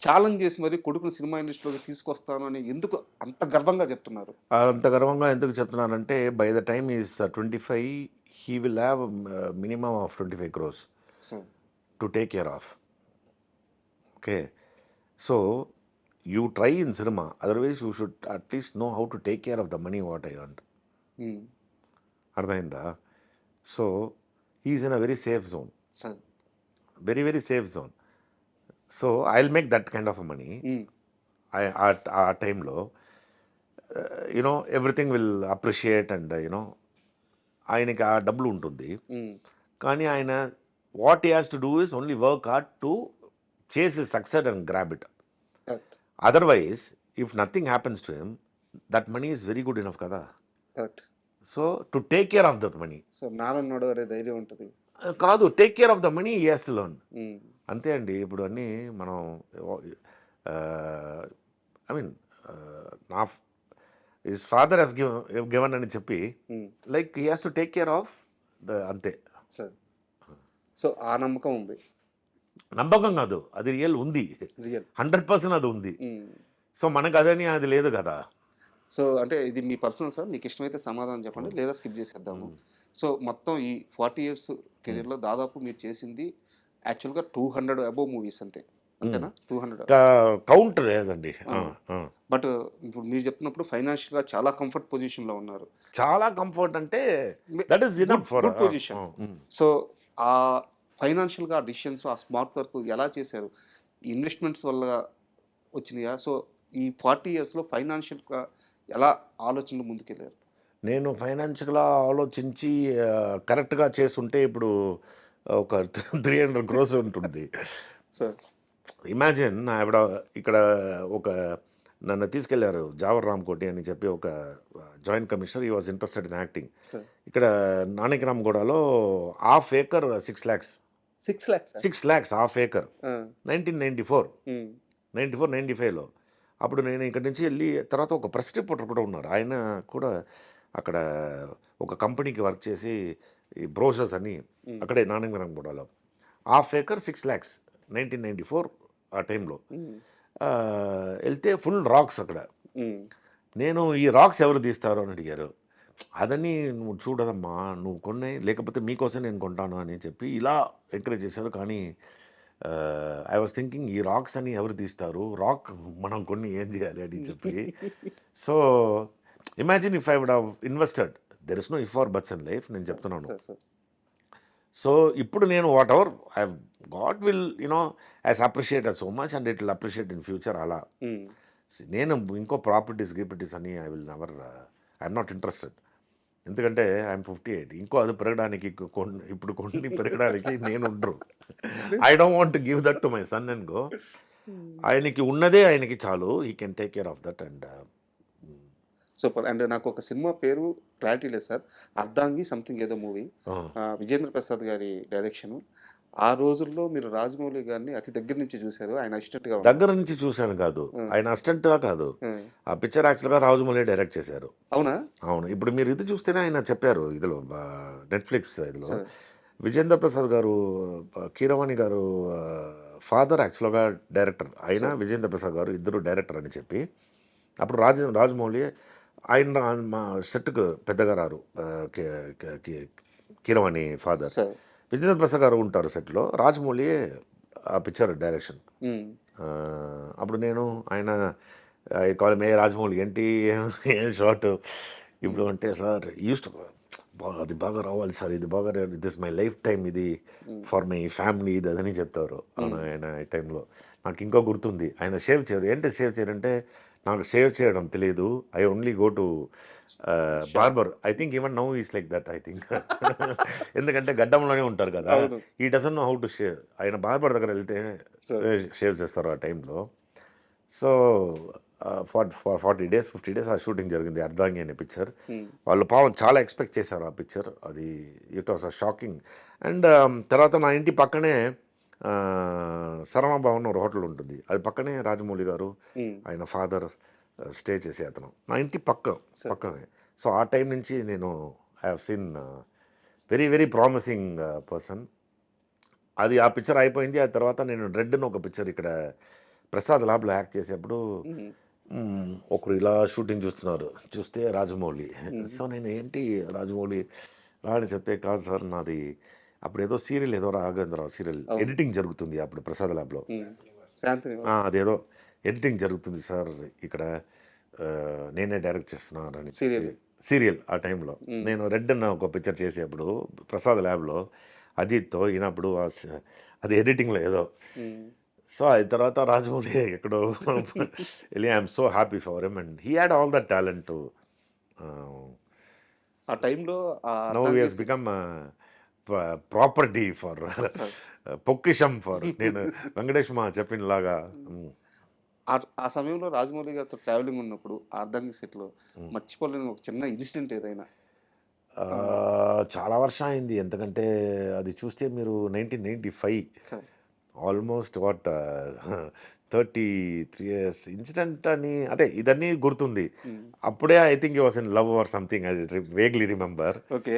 ఛాలెంజ్ చేసి మరి కొడుకుని సినిమా ఇండస్ట్రీలోకి తీసుకొస్తాను అని ఎందుకు అంత గర్వంగా చెప్తున్నారు? అంత గర్వంగా ఎందుకు చెప్తున్నానంటే by the time is 25 he will have minimum of 25 crores sir to take care of. Okay, so you try in cinema, otherwise you should at least know how to take care of the money what I earned. అర్థమైందా? So he's in a very safe zone, sir very very safe zone. So I'll make that kind of a money. ఆ టైంలో you know everything will appreciate and you know ఆయనకి ఆ డబ్బులు ఉంటుంది. కానీ ఆయన what he has to do is only work hard to chase his success and grab it. Correct otherwise if nothing happens to him, that money is very good enough కదా. Correct. So to take care of that money. So నానున్నాడు అనే ధైర్యం ఉంటుంది. కాదు, take care of the money he has to learn. అంతే అండి. ఇప్పుడు అన్నీ మనం ఐ మీన్ నా హిస్ ఫాదర్ హెస్ గివన్ అని చెప్పి like he has to take care of the అంతే. సార్ సో ఆ నమ్మకం ఉంది. నమ్మకం కాదు, అది రియల్ ఉంది, రియల్ 100% అది ఉంది. సో మనకు అదని అది లేదు కదా. సో అంటే ఇది మీ పర్సనల్ సార్, మీకు ఇష్టమైతే సమాధానం చెప్పండి లేదా స్కిప్ చేసేద్దాము. సో మొత్తం ఈ 40 years కెరీర్లో దాదాపు మీరు చేసింది యాక్చువల్గా 200 అబోవ్ మూవీస్ అంతే, అంతేనా? 200 కౌంట్ లేదండి. బట్ ఇప్పుడు మీరు చెప్తున్నప్పుడు ఫైనాన్షియల్గా చాలా కంఫర్ట్ పొజిషన్లో ఉన్నారు. చాలా కంఫర్ట్ అంటే that is enough for good position. So ఆ ఫైనాన్షియల్గా ఆ డిసిషన్స్, ఆ స్మార్ట్ వర్క్ ఎలా చేశారు? ఇన్వెస్ట్మెంట్స్ వల్ల వచ్చినాయా? సో ఈ 40 yearsలో ఫైనాన్షియల్గా ఎలా ఆలోచనలు ముందుకెళ్ళారు? నేను ఫైనాన్షియల్గా ఆలోచించి కరెక్ట్గా చేస్తుంటే ఇప్పుడు ఒక 300 crores ఉంటుంది. సార్ ఇమాజిన్ ఆవిడ ఇక్కడ ఒక నన్ను తీసుకెళ్లారు జావర్ రామ్కోటి అని చెప్పి ఒక జాయింట్ కమిషనర్, ఈ was interested in acting. Sir ఇక్కడ నానక్రామ్గూడలో ½ acre 6 lakhs. 6 lakhs 6 lakhs ½ acre 1994 95లో. అప్పుడు నేను ఇక్కడి నుంచి వెళ్ళి తర్వాత ఒక ప్రెస్ రిపోర్టర్ కూడా ఉన్నారు, ఆయన కూడా అక్కడ ఒక కంపెనీకి వర్క్ చేసి ఈ బ్రోషర్స్ అని అక్కడే నానక్రామ్గూడలో ½ acre 6 lakhs 1994 ఆ టైంలో. ఉమ్, వెళ్తే ఫుల్ రాక్స్ అక్కడ. ఉమ్, నేను ఈ రాక్స్ ఎవరు తీస్తారు అని అడిగారు. అదని నువ్వు చూడదమ్మా, నువ్వు కొన్నాయి లేకపోతే మీకోసం నేను కొంటాను అని చెప్పి ఇలా ఎంకరేజ్ చేశారు. కానీ ఐ వాస్ థింకింగ్ ఈ రాక్స్ అని ఎవరు తీస్తారు, రాక్ మనం కొన్ని ఏం చేయాలి అని చెప్పి. So imagine if I would have invested, there is no if or buts in life, నేను చెప్తున్నాను. సార్ సార్ సో ఇప్పుడు నేను whatever I got will you know as appreciate so much and it will appreciate in future. అలా um, నేను ఇంకో ప్రాపర్టీస్ అని I will never, I'm not interested. ఎందుకంటే ఐఎమ్ 58, ఇంకో అది పెరగడానికి ఇప్పుడు కొన్ని పెరగడానికి నేను ఉండరు. I don't want to give that to my son and go. ఆయనకి ఉన్నదే ఆయనకి చాలు, he can take care of that. And super. And నాకు ఒక సినిమా పేరు క్లారిటీ లేదు సార్, అర్ధాంగి సంథింగ్ ఏదో మూవీ, విజేంద్ర ప్రసాద్ గారి డైరెక్షన్. ఆ రోజుల్లో మీరు రాజమౌళి గారిని అతి దగ్గర నుంచి చూశారు, ఆయన అసిస్టెంట్గా ఉన్నారు. దగ్గర నుంచి చూశాను కాదు, ఆయన అసిస్టెంట్గా కాదు. ఆ పిక్చర్ యాక్చువల్గా రాజమౌళి డైరెక్ట్ చేశారు. అవునా? అవును. ఇప్పుడు మీరు ఇది చూస్తేనే ఆయన చెప్పారు ఇదిలో, నెట్ఫ్లిక్స్ ఇదిలో, సార్ విజేంద్ర ప్రసాద్ గారు, కీరవాణి గారు ఫాదర్ యాక్చువల్గా డైరెక్టర్, ఆయన విజేంద్ర ప్రసాద్ గారు ఇద్దరు డైరెక్టర్ అని చెప్పి. అప్పుడు రాజమౌళి ఆయన మా సెట్కు పెద్దగా రారు, కీరవాణి ఫాదర్. సార్ విజేంద్ర ప్రసాద్ గారు ఉంటారు సెట్లో, రాజమౌళి ఆ పిక్చర్ డైరెక్షన్. ఉమ్, అప్పుడు నేను ఆయన కాల్ మే రాజమౌళి ఏంటి ఏం షార్ట్ ఇప్పుడు అంటే, సార్ యూస్ టు అది బాగా రావాలి సార్, ఇది బాగా, దిస్ మై లైఫ్ టైం, ఇది ఫర్ మై ఫ్యామిలీ, ఇది అదని చెప్తారు ఆయన ఈ టైంలో. నాకు ఇంకో గుర్తుంది, ఆయన షేవ్ చేయరు. ఏంటి షేవ్ చేయరంటే, నాకు షేవ్ చేయడం తెలియదు, I only go to barber. I think even now is like that, I think. ఎందుకంటే గడ్డంలోనే ఉంటారు కదా, ఈ doesn't know how to shave. ఆయన బార్బర్ దగ్గర వెళ్తే షేవ్ చేస్తారు ఆ టైంలో. సో 40 days 50 days ఆ షూటింగ్ జరిగింది, అర్ధాంగి అనే పిక్చర్. వాళ్ళు పాపం చాలా ఎక్స్పెక్ట్ చేశారు ఆ పిక్చర్, అది it was a shocking. And తర్వాత నా ఇంటి పక్కనే శరమ భవన్ ఒక హోటల్ ఉంటుంది, అది పక్కనే రాజమౌళి గారు ఆయన ఫాదర్ స్టే చేసే అతను, నా ఇంటి పక్కనే. సో ఆ టైం నుంచి నేను I have seen very very promising person. అది ఆ పిక్చర్ అయిపోయింది. ఆ తర్వాత నేను రెడ్ అని ఒక పిక్చర్ ఇక్కడ ప్రసాద్ ల్యాబ్లో యాక్ట్ చేసేప్పుడు ఒకరు ఇలా షూటింగ్ చూస్తే రాజమౌళి. సో నేను ఏంటి రాజమౌళి రాని చెప్తే, కాదు సార్ నాది అప్పుడు ఏదో సీరియల్, ఏదో రాఘవేంద్రరావు సీరియల్ ఎడిటింగ్ జరుగుతుంది అప్పుడు ప్రసాద్ ల్యాబ్లో, అదేదో ఎడిటింగ్ జరుగుతుంది సార్ ఇక్కడ, నేనే డైరెక్ట్ చేస్తున్నాను అని సీరియల్. ఆ టైంలో నేను రెడ్ అన్న ఒక పిక్చర్ చేసేప్పుడు ప్రసాద్ ల్యాబ్లో అజిత్తో ఈయనప్పుడు అది ఎడిటింగ్లో ఏదో. సో అది తర్వాత రాజమౌళి ఎక్కడో వెళ్ళి I'm so happy for him and he had all the talent to ఆ టైంలో now he has become property for పొక్కిషం ఫర్ నేను వెంకటేష్ మా చెప్పిన లాగా. ఆ సమయంలో రాజమౌళి గారితో ట్రావెలింగ్ ఉన్నప్పుడు అర్ధాంగి సెట్లో మర్చిపోలేని ఒక చిన్న ఇన్సిడెంట్ ఏదైనా? చాలా వర్షం అయింది, ఎందుకంటే అది చూస్తే మీరు 1995, సార్ ఆల్మోస్ట్ 33 years ఇన్సిడెంట్ అని, అదే ఇదన్నీ గుర్తుంది. అప్పుడే I think he was in love or something, I vaguely remember. Okay.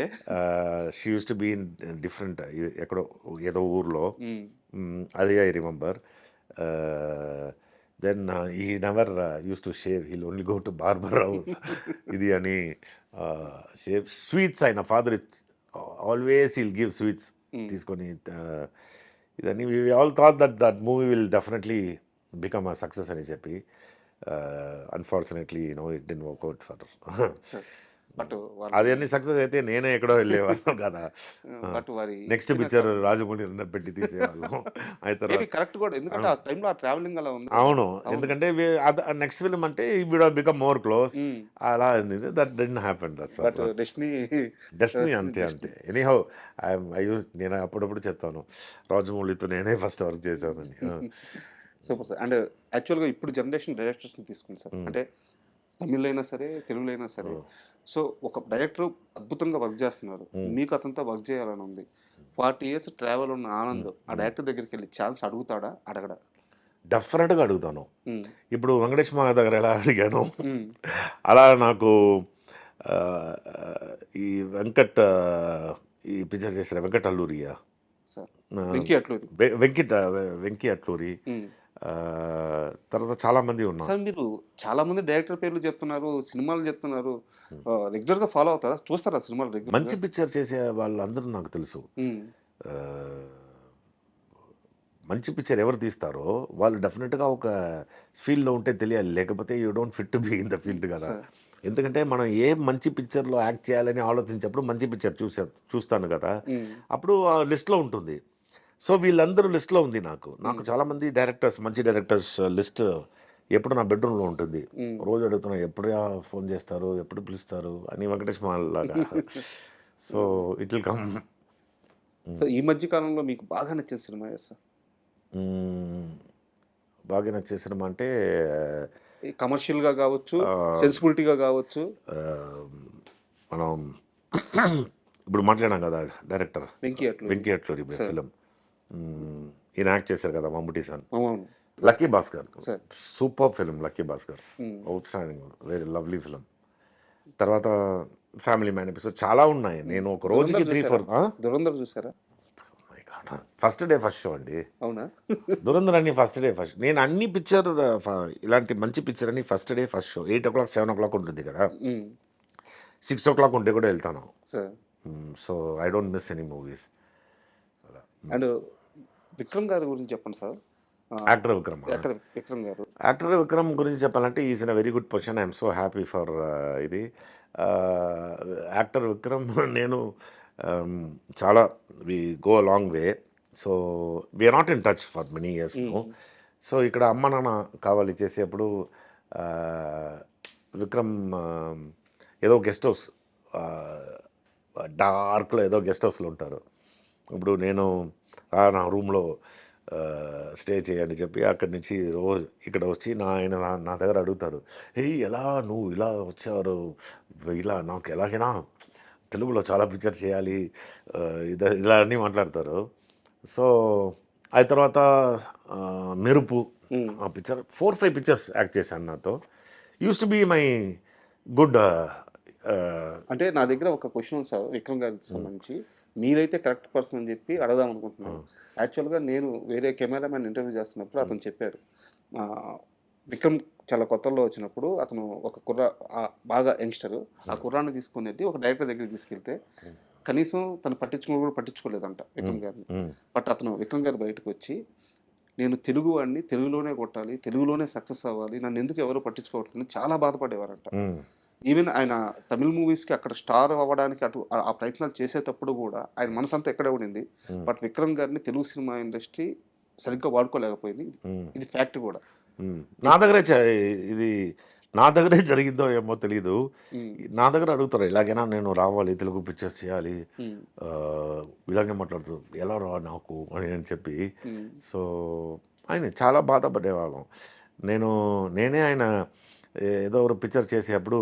She uses to be in different, ఎక్కడో ఏదో ఊర్లో, అదే ఐ రిమెంబర్. దెన్ ఈ never uses to shave, he'll only go to barber ఇది అని షేవ్. స్వీట్స్ ఆయన father always he'll give sweets తీసుకొని ఇదని. We all thought that movie will definitely become a success అని చెప్పి. Unfortunately it didn't work out for. But అదన్నీ success అయితే నేనే ఎక్కడో వెళ్ళేవాళ్ళం కదా. బట్ వారి నెక్స్ట్ పిక్చర్ రాజమౌళి పెట్టి తీసేవాళ్ళం. అయితే కరెక్ట్ కూడా, ఎందుకంటే ఆ టైంలో ఆ ట్రావెలింగ్ అలా ఉంది. అవును, ఎందుకంటే నెక్స్ట్ ఫిల్మ్ అంటే would have become more close. అలా that didn't happen. That's but destiny, అంతే. ఎనీహౌ నేను అప్పుడప్పుడు చెప్తాను, రాజమౌళితో నేనే ఫస్ట్ వర్క్ చేశానని. Super sir. అండ్ యాక్చువల్గా ఇప్పుడు జనరేషన్ డైరెక్టర్స్ని తీసుకుంది సార్, అంటే తమిళ్ అయినా సరే, తెలుగులో అయినా సరే. సో ఒక డైరెక్టర్ అద్భుతంగా వర్క్ చేస్తున్నారు, మీకు అతనితో వర్క్ చేయాలని ఉంది. 40 years ట్రావెల్ ఉన్న ఆనంద్ ఆ డైరెక్టర్ దగ్గరికి వెళ్ళి ఛాన్స్ అడుగుతాడా, అడగడా? డెఫినెట్గా అడుగుతాను. ఇప్పుడు వెంకటేష్ మా దగ్గర ఎలా అడిగాను, అలా నాకు ఈ ఈ పిక్చర్ చేసిన వెంకట్ అల్లూరియా, వెంకీ అట్లూరి, వెంకీ అట్లూరి, తర్వాత చాలామంది ఉన్నారు. సార్ మీరు చాలా మంది డైరెక్టర్ పేర్లు చెప్తున్నారు, సినిమాలు చెప్తున్నారు. రెగ్యులర్‌గా ఫాలో అవుతారా? చూస్తారా సినిమాలు మంచి రెగ్యులర్‌గా? పిక్చర్ చేసే వాళ్ళందరూ నాకు తెలుసు. హ్మ్. ఆహ్, మంచి పిక్చర్ ఎవరు తీస్తారో వాళ్ళు డెఫినెట్‌గా ఒక ఫీల్డ్‌లో ఉంటే తెలియాలి. లేకపోతే you don't fit to be in the field కదా! సార్. ఎందుకంటే మనం ఏ మంచి పిక్చర్‌లో యాక్ట్ చేయాలని ఆలోచించేప్పుడు మంచి పిక్చర్ చూస్తాను కదా! హ్మ్. అప్పుడు ఆ లిస్ట్‌లో ఉంటుంది. సో, వీళ్ళందరూ లిస్ట్‌లో ఉంది నాకు. నాకు హ్మ్. చాలామంది డైరెక్టర్స్, మంచి డైరెక్టర్స్ లిస్ట్ ఎప్పుడు నా బెడ్‌రూమ్‌లో ఉంటుంది. హ్మ్. రోజు అడుగుతున్నా ఎప్పుడురా ఫోన్ చేస్తారు? ఎప్పుడు పిలుస్తారు? అని వెంకటేష్ మాల్‌లాగా. సో, అవును. It will come. సో, ఈ మధ్య కాలంలో మీకు బాగా నచ్చిన సినిమా ఏది సార్? హ్మ్. బాగా నచ్చే సినిమా అంటే ఈ కమర్షియల్‌గా గావచ్చు, ఆహ్, సెన్సిబిలిటీగా గావచ్చు, ఆహ్, మనం ఇప్పుడు మాట్లాడాం కదా! Director 'Venky Atluri' 'Venky Atluri' sir. Film. ఈయన యాక్ట్ చేశారు కదా! మమ్ముట్టి సన్. అవును. 'Lucky Bhaskar' sir. Superb film 'Lucky Bhaskar'. Hmm. Outstanding very lovely film. తర్వాత 'ఫ్యామిలీ మ్యాన్' ఎపిసోడ్ చాలా ఉన్నాయి. హ్మ్. నేను ఒక రోజుకి 'ధురంధర్' 3, చూసారా? 4 'ధురంధర్' చూసారా? My God! First day first show అండి. అవునా? 'దురంధర్' అన్ని ఫస్ట్ డే ఫస్ట్. నేను అన్ని పిక్చర్ ఇలాంటి మంచి పిక్చర్ అన్ని ఫస్ట్ డే ఫస్ట్ షో. 8:00, 7:00 ఉంటుంది కదా! హ్మ్. 6:00 ఉంటే కూడా వెళ్తాను. Sir. So, I don't miss any movies. అలా. అండ్ 'విక్రమ్' గారి గురించి చెప్పండి సార్. యాక్టర్ విక్రమా? యాక్టర్ 'విక్రమ్' గారు. యాక్టర్ విక్రమ్ గురించి చెప్పాలంటే is in a very good position. I'm so happy for ఇది. ఆహ్, యాక్టర్ విక్రమ్ నేను ఆహ్, చాలా we go a long way. So, we are not in touch for many years now. Hmm. So, ఇక్కడ అమ్మ, నాన్న కావాలి చేసేప్పుడు ఆహ్, విక్రమ్ ఏదో గెస్ట్ హౌస్ ఆహ్, డార్క్‌లో ఏదో గెస్ట్ హౌస్‌లో ఉంటారు. ఇప్పుడు నేను నా రూమ్‌లో స్టే చేయని చెప్పి అక్కడి నుంచి రోజు ఇక్కడ వచ్చి నా దగ్గర అడుగుతారు. "ఏయ్! ఎలా నువ్వు ఇలా వచ్చారు? ఇలా నాకు ఎలాగైనా తెలుగులో చాలా పిక్చర్ చేయాలి." ఇలా అన్నీ మాట్లాడతారు. సో, ఆ తర్వాత 'మెరుపు' హ్మ్. ఆ పిక్చర్ 4, 5 పిక్చర్స్ యాక్ట్ చేశాను నాతో. Used to be my good ah, అంటే నా దగ్గర ఒక క్వెషన్ ఉంది సార్ 'విక్రమ్' గారికి సంబంధించి. మీరైతే కరెక్ట్ పర్సన్ అని చెప్పి అడగదాం అనుకుంటున్నాను. హ్మ్. యాక్చువల్‌గా నేను వేరే కెమెరామాన్ ఇంటర్వ్యూ చేస్తున్నప్పుడు అతను చెప్పారు. విక్రమ్ చాలా కొత్తల్లో వచ్చినప్పుడు అతను ఒక బాగా యంగ్‌స్టరు. ఆ కుర్రాడిని తీసుకొనెళ్ళి ఒక డైరెక్టర్ దగ్గరికి తీసుకెళ్తే, కనీసం తను కూడా పట్టించుకోలేదంట హ్మ్. విక్రమ్ గారిని. హ్మ్. బట్ అతను విక్రమ్ గారు బయటకొచ్చి, "నేను తెలుగు వాడిని, తెలుగులోనే కొట్టాలి, తెలుగులోనే సక్సెస్ అవ్వాలి. నన్నెందుకు ఎవరు పట్టించుకోవట్లేదు" అని చాలా బాధపడేవారంట. హ్మ్. ఈవెన్ ఆయన తమిళ్ మూవీస్‌కి అక్కడ స్టార్ అవ్వడానికి ఆ ప్రయత్నాలు చేసేటప్పుడు గూడా ఆయన మనసంతా ఎక్కడే ఉండింది. హ్మ్. బట్ విక్రమ్ గారిని తెలుగు సినిమా ఇండస్ట్రీ సరిగ్గా వాడుకోలేకపోయింది. హ్మ్. ఇది ఫ్యాక్ట్ గూడా. హ్మ్. నా దగ్గరే ఇది నా దగ్గరే జరిగిద్దో ఏమో తెలీదు. హ్మ్. నా దగ్గర అడుగుతారు ఎలాగైనా నేను రావాలి, తెలుగు పిక్చర్స్ చేయాలి. హ్మ్. ఇలాగే మాట్లాడుతారు. ఎలా రా నాకు అని చెప్పి. హ్మ్. సో, ఆయన చాలా బాధపడేవాళ్ళం. నేను నేనే ఆయన ఏదో ఒక పిక్చర్ చేసేప్పుడు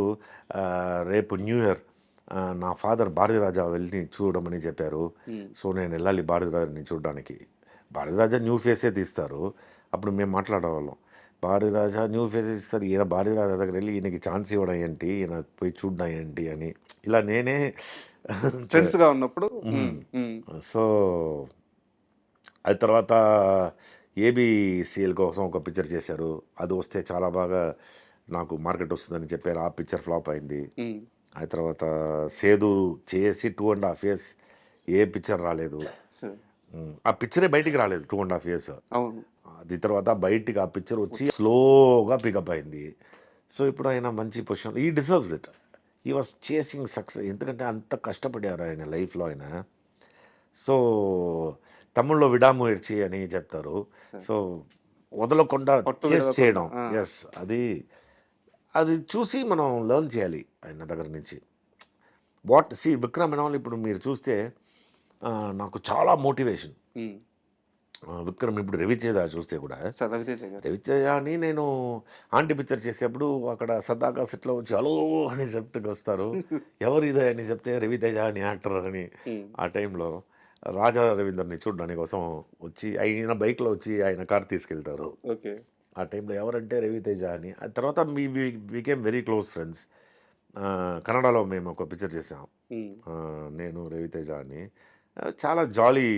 రేపు న్యూ ఇయర్ నా ఫాదర్ భారతిరాజా వెళ్ళి చూడమని చెప్పారు. హ్మ్. సో, నేను వెళ్ళాలి భారతిరాజాని చూడడానికి. భారతిరాజా న్యూ ఫేసే తీస్తారు. అప్పుడు మేము మాట్లాడేవాళ్ళం. భారతిరాజా న్యూ ఫేసెస్ ఇస్తారు. ఈయన భారతిరాజా దగ్గర వెళ్ళి ఈయనకి ఛాన్స్ ఇవ్వడం ఏంటి? ఈయన పోయి చూడడం ఏంటి? అని ఇలా నేనే చే ఫ్రెండ్స్‌గా ఉన్నప్పుడు హ్మ్. హ్మ్. హ్మ్. సో, అది తర్వాత ఏబీ సీఎల్ కోసం ఒక పిక్చర్ చేశారు. అది వస్తే చాలా బాగా నాకు మార్కెట్ వస్తుందని చెప్పారు. ఆ పిక్చర్ ఫ్లాప్ అయింది. హ్మ్. ఆ తర్వాత 'సేదు' చేసి 2½ ఇయర్స్ ఏ పిక్చర్ రాలేదు. సరే. ఆ పిక్చరే బయటికి రాలేదు 2½ ఇయర్స్. అవును. అది తర్వాత బయటికి ఆ పిక్చర్ వచ్చి స్లోగా పికప్ అయింది. సో, ఇప్పుడు ఆయన మంచి position he deserves it. He was chasing success. ఎందుకంటే అంత కష్టపడారు ఆయన లైఫ్‌లో ఆయన. సో, తమిళ్‌లో 'విడాముయర్చి' అని చెప్తారు. సరే. సో, వదలకుండా పట్టు చేసి విడవకుండా. చేయడం. ఆ! యెస్. అది అది చూసి మనం లెర్న్ చేయాలి ఆయన దగ్గర నుంచి. విక్రమ్ అండ్ ఆల్ ఇప్పుడు మీరు చూస్తే నాకు చాలా మోటివేషన్. హ్మ్. విక్రమ్ ఇప్పుడు 'రవితేజ' చూస్తే కూడా సార్ 'రవితేజ' గారు. 'రవితేజ'ని నేను ఆంటీ పిక్చర్ చేసేప్పుడు అక్కడ సరదాగా సెట్‌లో వచ్చి హలో అని చెప్తుకొస్తారు. ఎవరు ఇది అని చెప్తే 'రవితేజ' అని యాక్టర్ అని హ్మ్. ఆ టైంలో రాజా రవీందర్‌ని చూడడానికి కోసం వచ్చి ఆయన బైక్‌లో వచ్చి ఆయన కార్ తీసుకెళ్తారు. ఓకే. ఆ టైంలో ఎవరంటే 'రవితేజ' అని. ఆ తర్వాత బికేమ్ వెరీ క్లోజ్ ఫ్రెండ్స్. కన్నడలో మేము ఒక పిక్చర్ చేసాం. హ్మ్. నేను 'రవితేజ' అని. చాలా జాలీ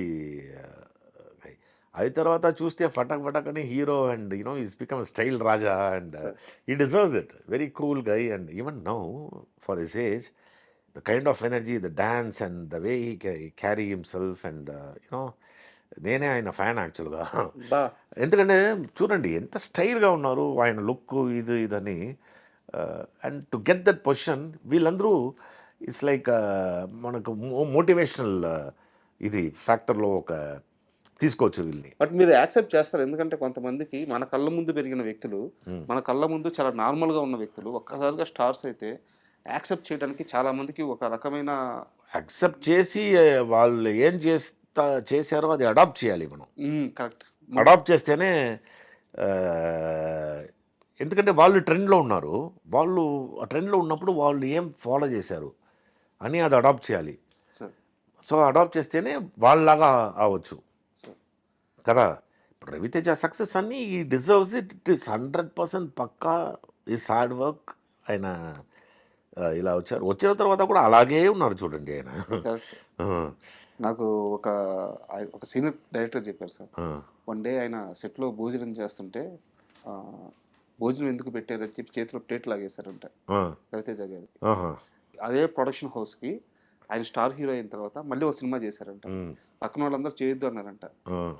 గై. అది తర్వాత చూస్తే ఫటక్ ఫటక్ అని hero and is become style Raja and he deserves it. Very cool guy and even now for his age the kind of energy, the dance and the way he carry himself and నేనే ఆయన fan యాక్చువల్గా. బా ఎందుకంటే చూడండి ఎంత స్టైల్గా ఉన్నారు, ఆయన లుక్ ఇదని. And to get that position వీళ్ళందరూ ఇట్స్ లైక్ మనకు మోటివేషనల్ ఇది ఫ్యాక్టర్లో ఒక తీసుకోవచ్చు వీళ్ళని. బట్ మీరు యాక్సెప్ట్ చేస్తారు, ఎందుకంటే కొంతమందికి మన కళ్ళ ముందు పెరిగిన వ్యక్తులు, మన కళ్ళ ముందు చాలా నార్మల్గా ఉన్న వ్యక్తులు ఒక్కసారిగా స్టార్స్ అయితే యాక్సెప్ట్ చేయడానికి చాలా మందికి ఒక రకమైన యాక్సెప్ట్ చేసి వాళ్ళు ఏం చేశారో అది అడాప్ట్ చేయాలి మనం. కరెక్ట్. అడాప్ట్ చేస్తేనే ఎందుకంటే వాళ్ళు ట్రెండ్లో ఉన్నారు, వాళ్ళు ఆ ట్రెండ్లో ఉన్నప్పుడు వాళ్ళు ఏం ఫాలో చేశారు అని అది అడాప్ట్ చేయాలి. సార్ సో అడాప్ట్ చేస్తేనే వాళ్ళలాగా అవ్వచ్చు సార్ కదా. ఇప్పుడు రవితేజ సక్సెస్ అన్ని ఈ డిజర్వ్స్ ఇట్. ఇట్ ఈస్ 100% పక్కా ఈస్ హార్డ్ వర్క్. ఆయన ఇలా వచ్చిన తర్వాత కూడా అలాగే ఉన్నారు చూడండి ఆయన. కరెక్ట్. నాకు ఒక సీనియర్ డైరెక్టర్ చెప్పారు సార్, వన్ డే ఆయన సెట్లో భోజనం చేస్తుంటే భోజనం ఎందుకు పెట్టారని చెప్పి చేతిలో ప్లేట్ లాగేశారంట రవితేజ గారు. అదే ప్రొడక్షన్ హౌస్కి ఆయన స్టార్ హీరో అయిన తర్వాత మళ్ళీ ఒక సినిమా చేశారంట. పక్కన వాళ్ళందరూ చేయొద్దు అన్నారంట.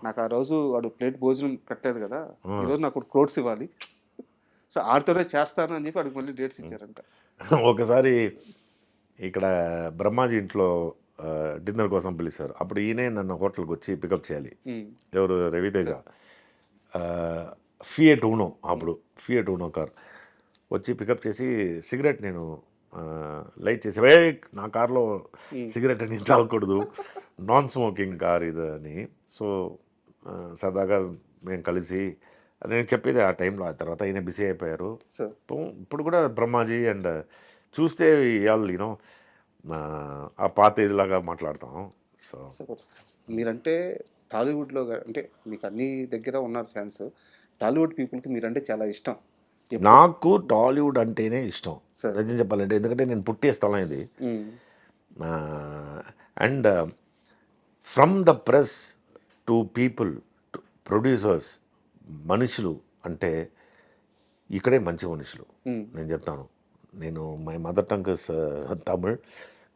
నాకు ఆ రోజు వాడు ప్లేట్ భోజనం కట్టేది కదా, ఈరోజు నాకు క్రోడ్స్ ఇవ్వాలి, సో ఆడితోనే చేస్తాను అని చెప్పి వాడికి మళ్ళీ డేట్స్ ఇచ్చారంట. ఒకసారి ఇక్కడ బ్రహ్మాజీ ఇంట్లో డిన్నర్ కోసం పిలిచారు. అప్పుడు ఈయనే నన్ను హోటల్కి వచ్చి పికప్ చేయాలి. ఎవరు? రవితేజ. ఫియట్ ఊనో, అప్పుడు ఫియట్ ఊనో కార్ వచ్చి పికప్ చేసి సిగరెట్ నేను లైట్ చేసి, నా కార్లో సిగరెట్ అని తాగకూడదు, నాన్ స్మోకింగ్ కార్ ఇది అని. సో సరదాగా మేము కలిసి నేను చెప్పేది ఆ టైంలో. ఆ తర్వాత ఈయన బిజీ అయిపోయారు. ఇప్పుడు కూడా బ్రహ్మాజీ అండ్ చూస్తే వాళ్ళు ఆ పాత ఇదిలాగా మాట్లాడతాం. సో మీరంటే టాలీవుడ్లో అంటే మీకు అన్ని దగ్గర ఉన్నారు ఫ్యాన్స్, టాలీవుడ్ పీపుల్కి మీరంటే చాలా ఇష్టం. నాకు టాలీవుడ్ అంటేనే ఇష్టం నిజం చెప్పాలంటే, ఎందుకంటే నేను పుట్టే స్థలం ఇది. And from the press to people to producers, మనుషులు అంటే ఇక్కడే మంచి మనుషులు. నేను చెప్తాను, నేను my mother tongue is Tamil,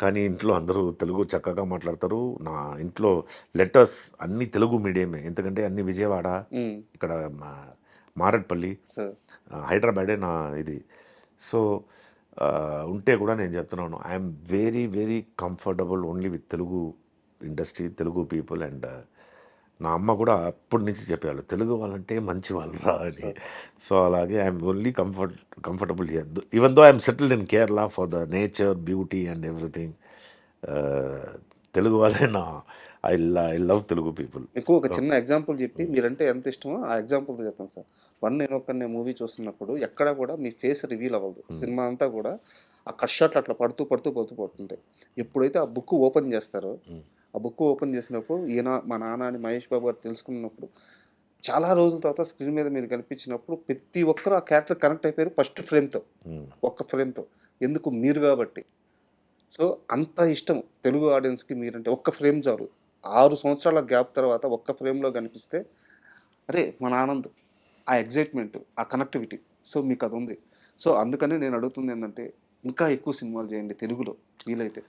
కానీ ఇంట్లో అందరూ తెలుగు చక్కగా మాట్లాడతారు. నా ఇంట్లో లెటర్స్ అన్ని తెలుగు మీడియమే, ఎందుకంటే అన్ని విజయవాడ, ఇక్కడ మారట్పల్లి, హైదరాబాదే నా ఇది. సో ఉంటే కూడా నేను చెప్తున్నాను, I'm very very comfortable only with Telugu industry, Telugu people. And నా అమ్మ కూడా అప్పటి నుంచి చెప్పేవాళ్ళు తెలుగు వాళ్ళంటే మంచి వాళ్ళు రా అని. సో అలాగే I'm only comfortable here, even though I'm settled in Kerala for the nature, beauty and everything. Telugu వాళ్ళే నా ఐ లవ్ తెలుగు పీపుల్. మీకు ఒక చిన్న ఎగ్జాంపుల్ చెప్పి మీరంటే ఎంత ఇష్టమో ఆ ఎగ్జాంపుల్తో చెప్తాను సార్. నేను ఒక మూవీ చూస్తున్నప్పుడు ఎక్కడ కూడా మీ ఫేస్ రివీల్ అవ్వదు. సినిమా అంతా కూడా ఆ కట్ షాట్లు అట్లా పడుతుంటాయి. ఎప్పుడైతే ఆ బుక్ ఓపెన్ చేస్తారో, ఆ బుక్ ఓపెన్ చేసినప్పుడు ఈయన మా నాన్న అని మహేష్ బాబు గారు తెలుసుకున్నప్పుడు, చాలా రోజుల తర్వాత స్క్రీన్ మీద మీరు కనిపించినప్పుడు ప్రతి ఒక్కరు ఆ క్యారెక్టర్ కనెక్ట్ అయిపోయారు ఫస్ట్ ఫ్రేమ్తో, ఒక్క ఫ్రేమ్తో. ఎందుకు? మీరు కాబట్టి. సో అంత ఇష్టం తెలుగు ఆడియన్స్కి మీరంటే. ఒక్క ఫ్రేమ్ చాలు. 6 సంవత్సరాల గ్యాప్ తర్వాత ఒక్క ఫ్రేమ్లో కనిపిస్తే అరే మన ఆనంద్, ఆ ఎగ్జైట్మెంట్, ఆ కనెక్టివిటీ, సో మీకు అది ఉంది. సో అందుకని నేను అడుగుతుంది ఏంటంటే, ఇంకా ఎక్కువ సినిమాలు చేయండి తెలుగులో వీలైతే.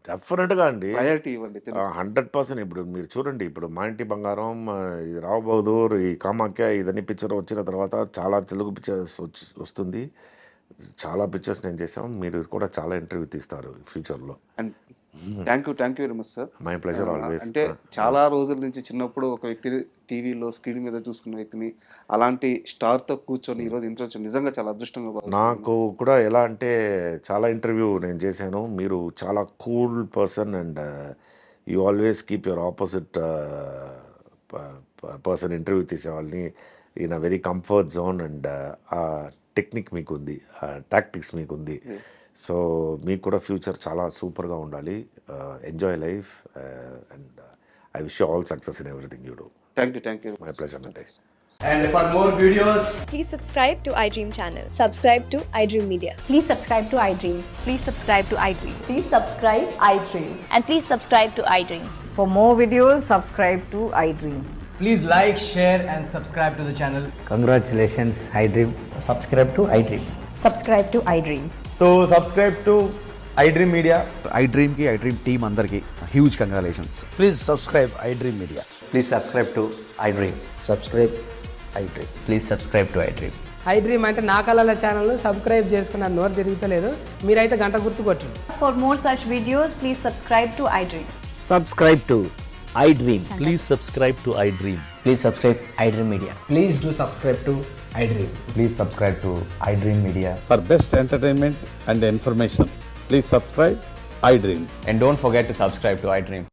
డెఫినెట్గా అండి, ప్రయారిటీ ఇవ్వండి. 100%. ఇప్పుడు మీరు చూడండి, ఇప్పుడు మా ఇంటి బంగారం, ఇది రావు బహదూర్, ఈ కామాఖ్య, ఇదన్నీ పిక్చర్ వచ్చిన తర్వాత చాలా తెలుగు పిక్చర్స్ వస్తుంది. చాలా పిక్చర్స్ నేను చేసాం. మీరు కూడా చాలా ఇంటర్వ్యూ తీస్తారు ఫ్యూచర్లో. And thank you very much sir. My pleasure always. అంటే చాలా రోజుల నుంచి చిన్నప్పుడు ఒక వ్యక్తిని టీవీలో స్క్రీన్ మీద చూసుకున్న వ్యక్తిని అలాంటి స్టార్తో కూర్చొని ఈరోజు ఇంటర్వ్యూ నిజంగా చాలా అదృష్టంగా. నాకు కూడా ఎలా అంటే చాలా ఇంటర్వ్యూ నేను చేశాను. మీరు చాలా cool person and you always keep your opposite person interview తీసేవాళ్ళని in a very comfort zone. And ఆ టెక్నిక్ మీకు ఉంది, టాక్టిక్స్ మీకు ఉంది. సో మీకు కూడా ఫ్యూచర్ చాలా సూపర్గా ఉండాలి. Enjoy life and I wish you all success in everything you do. Thank you. My pleasure. And for more videos, please subscribe to iDream channel. Subscribe to iDream Media. Please subscribe to iDream. Please subscribe to iDream. Please subscribe iDream. And please subscribe to iDream. For more videos, subscribe to iDream. Please like, share, and subscribe to the channel. Congratulations, iDream. Subscribe to iDream. Subscribe to iDream. So subscribe to iDream Media. iDream की iDream team अंदर की huge congratulations. Please subscribe iDream Media. Please subscribe to iDream. Subscribe iDream. Please subscribe to iDream. iDream అంటే నా కళల channel subscribe చేసుకున్న నోరు తిరుగుతలేదు మీరైతే గంట గుర్తు కొట్టండి. For more such videos, please subscribe to iDream. Subscribe to iDream. Please subscribe to iDream. Please subscribe iDream Media. Please do subscribe to iDream. Please subscribe to iDream Media. For best entertainment and information, please subscribe iDream. And don't forget to subscribe to iDream.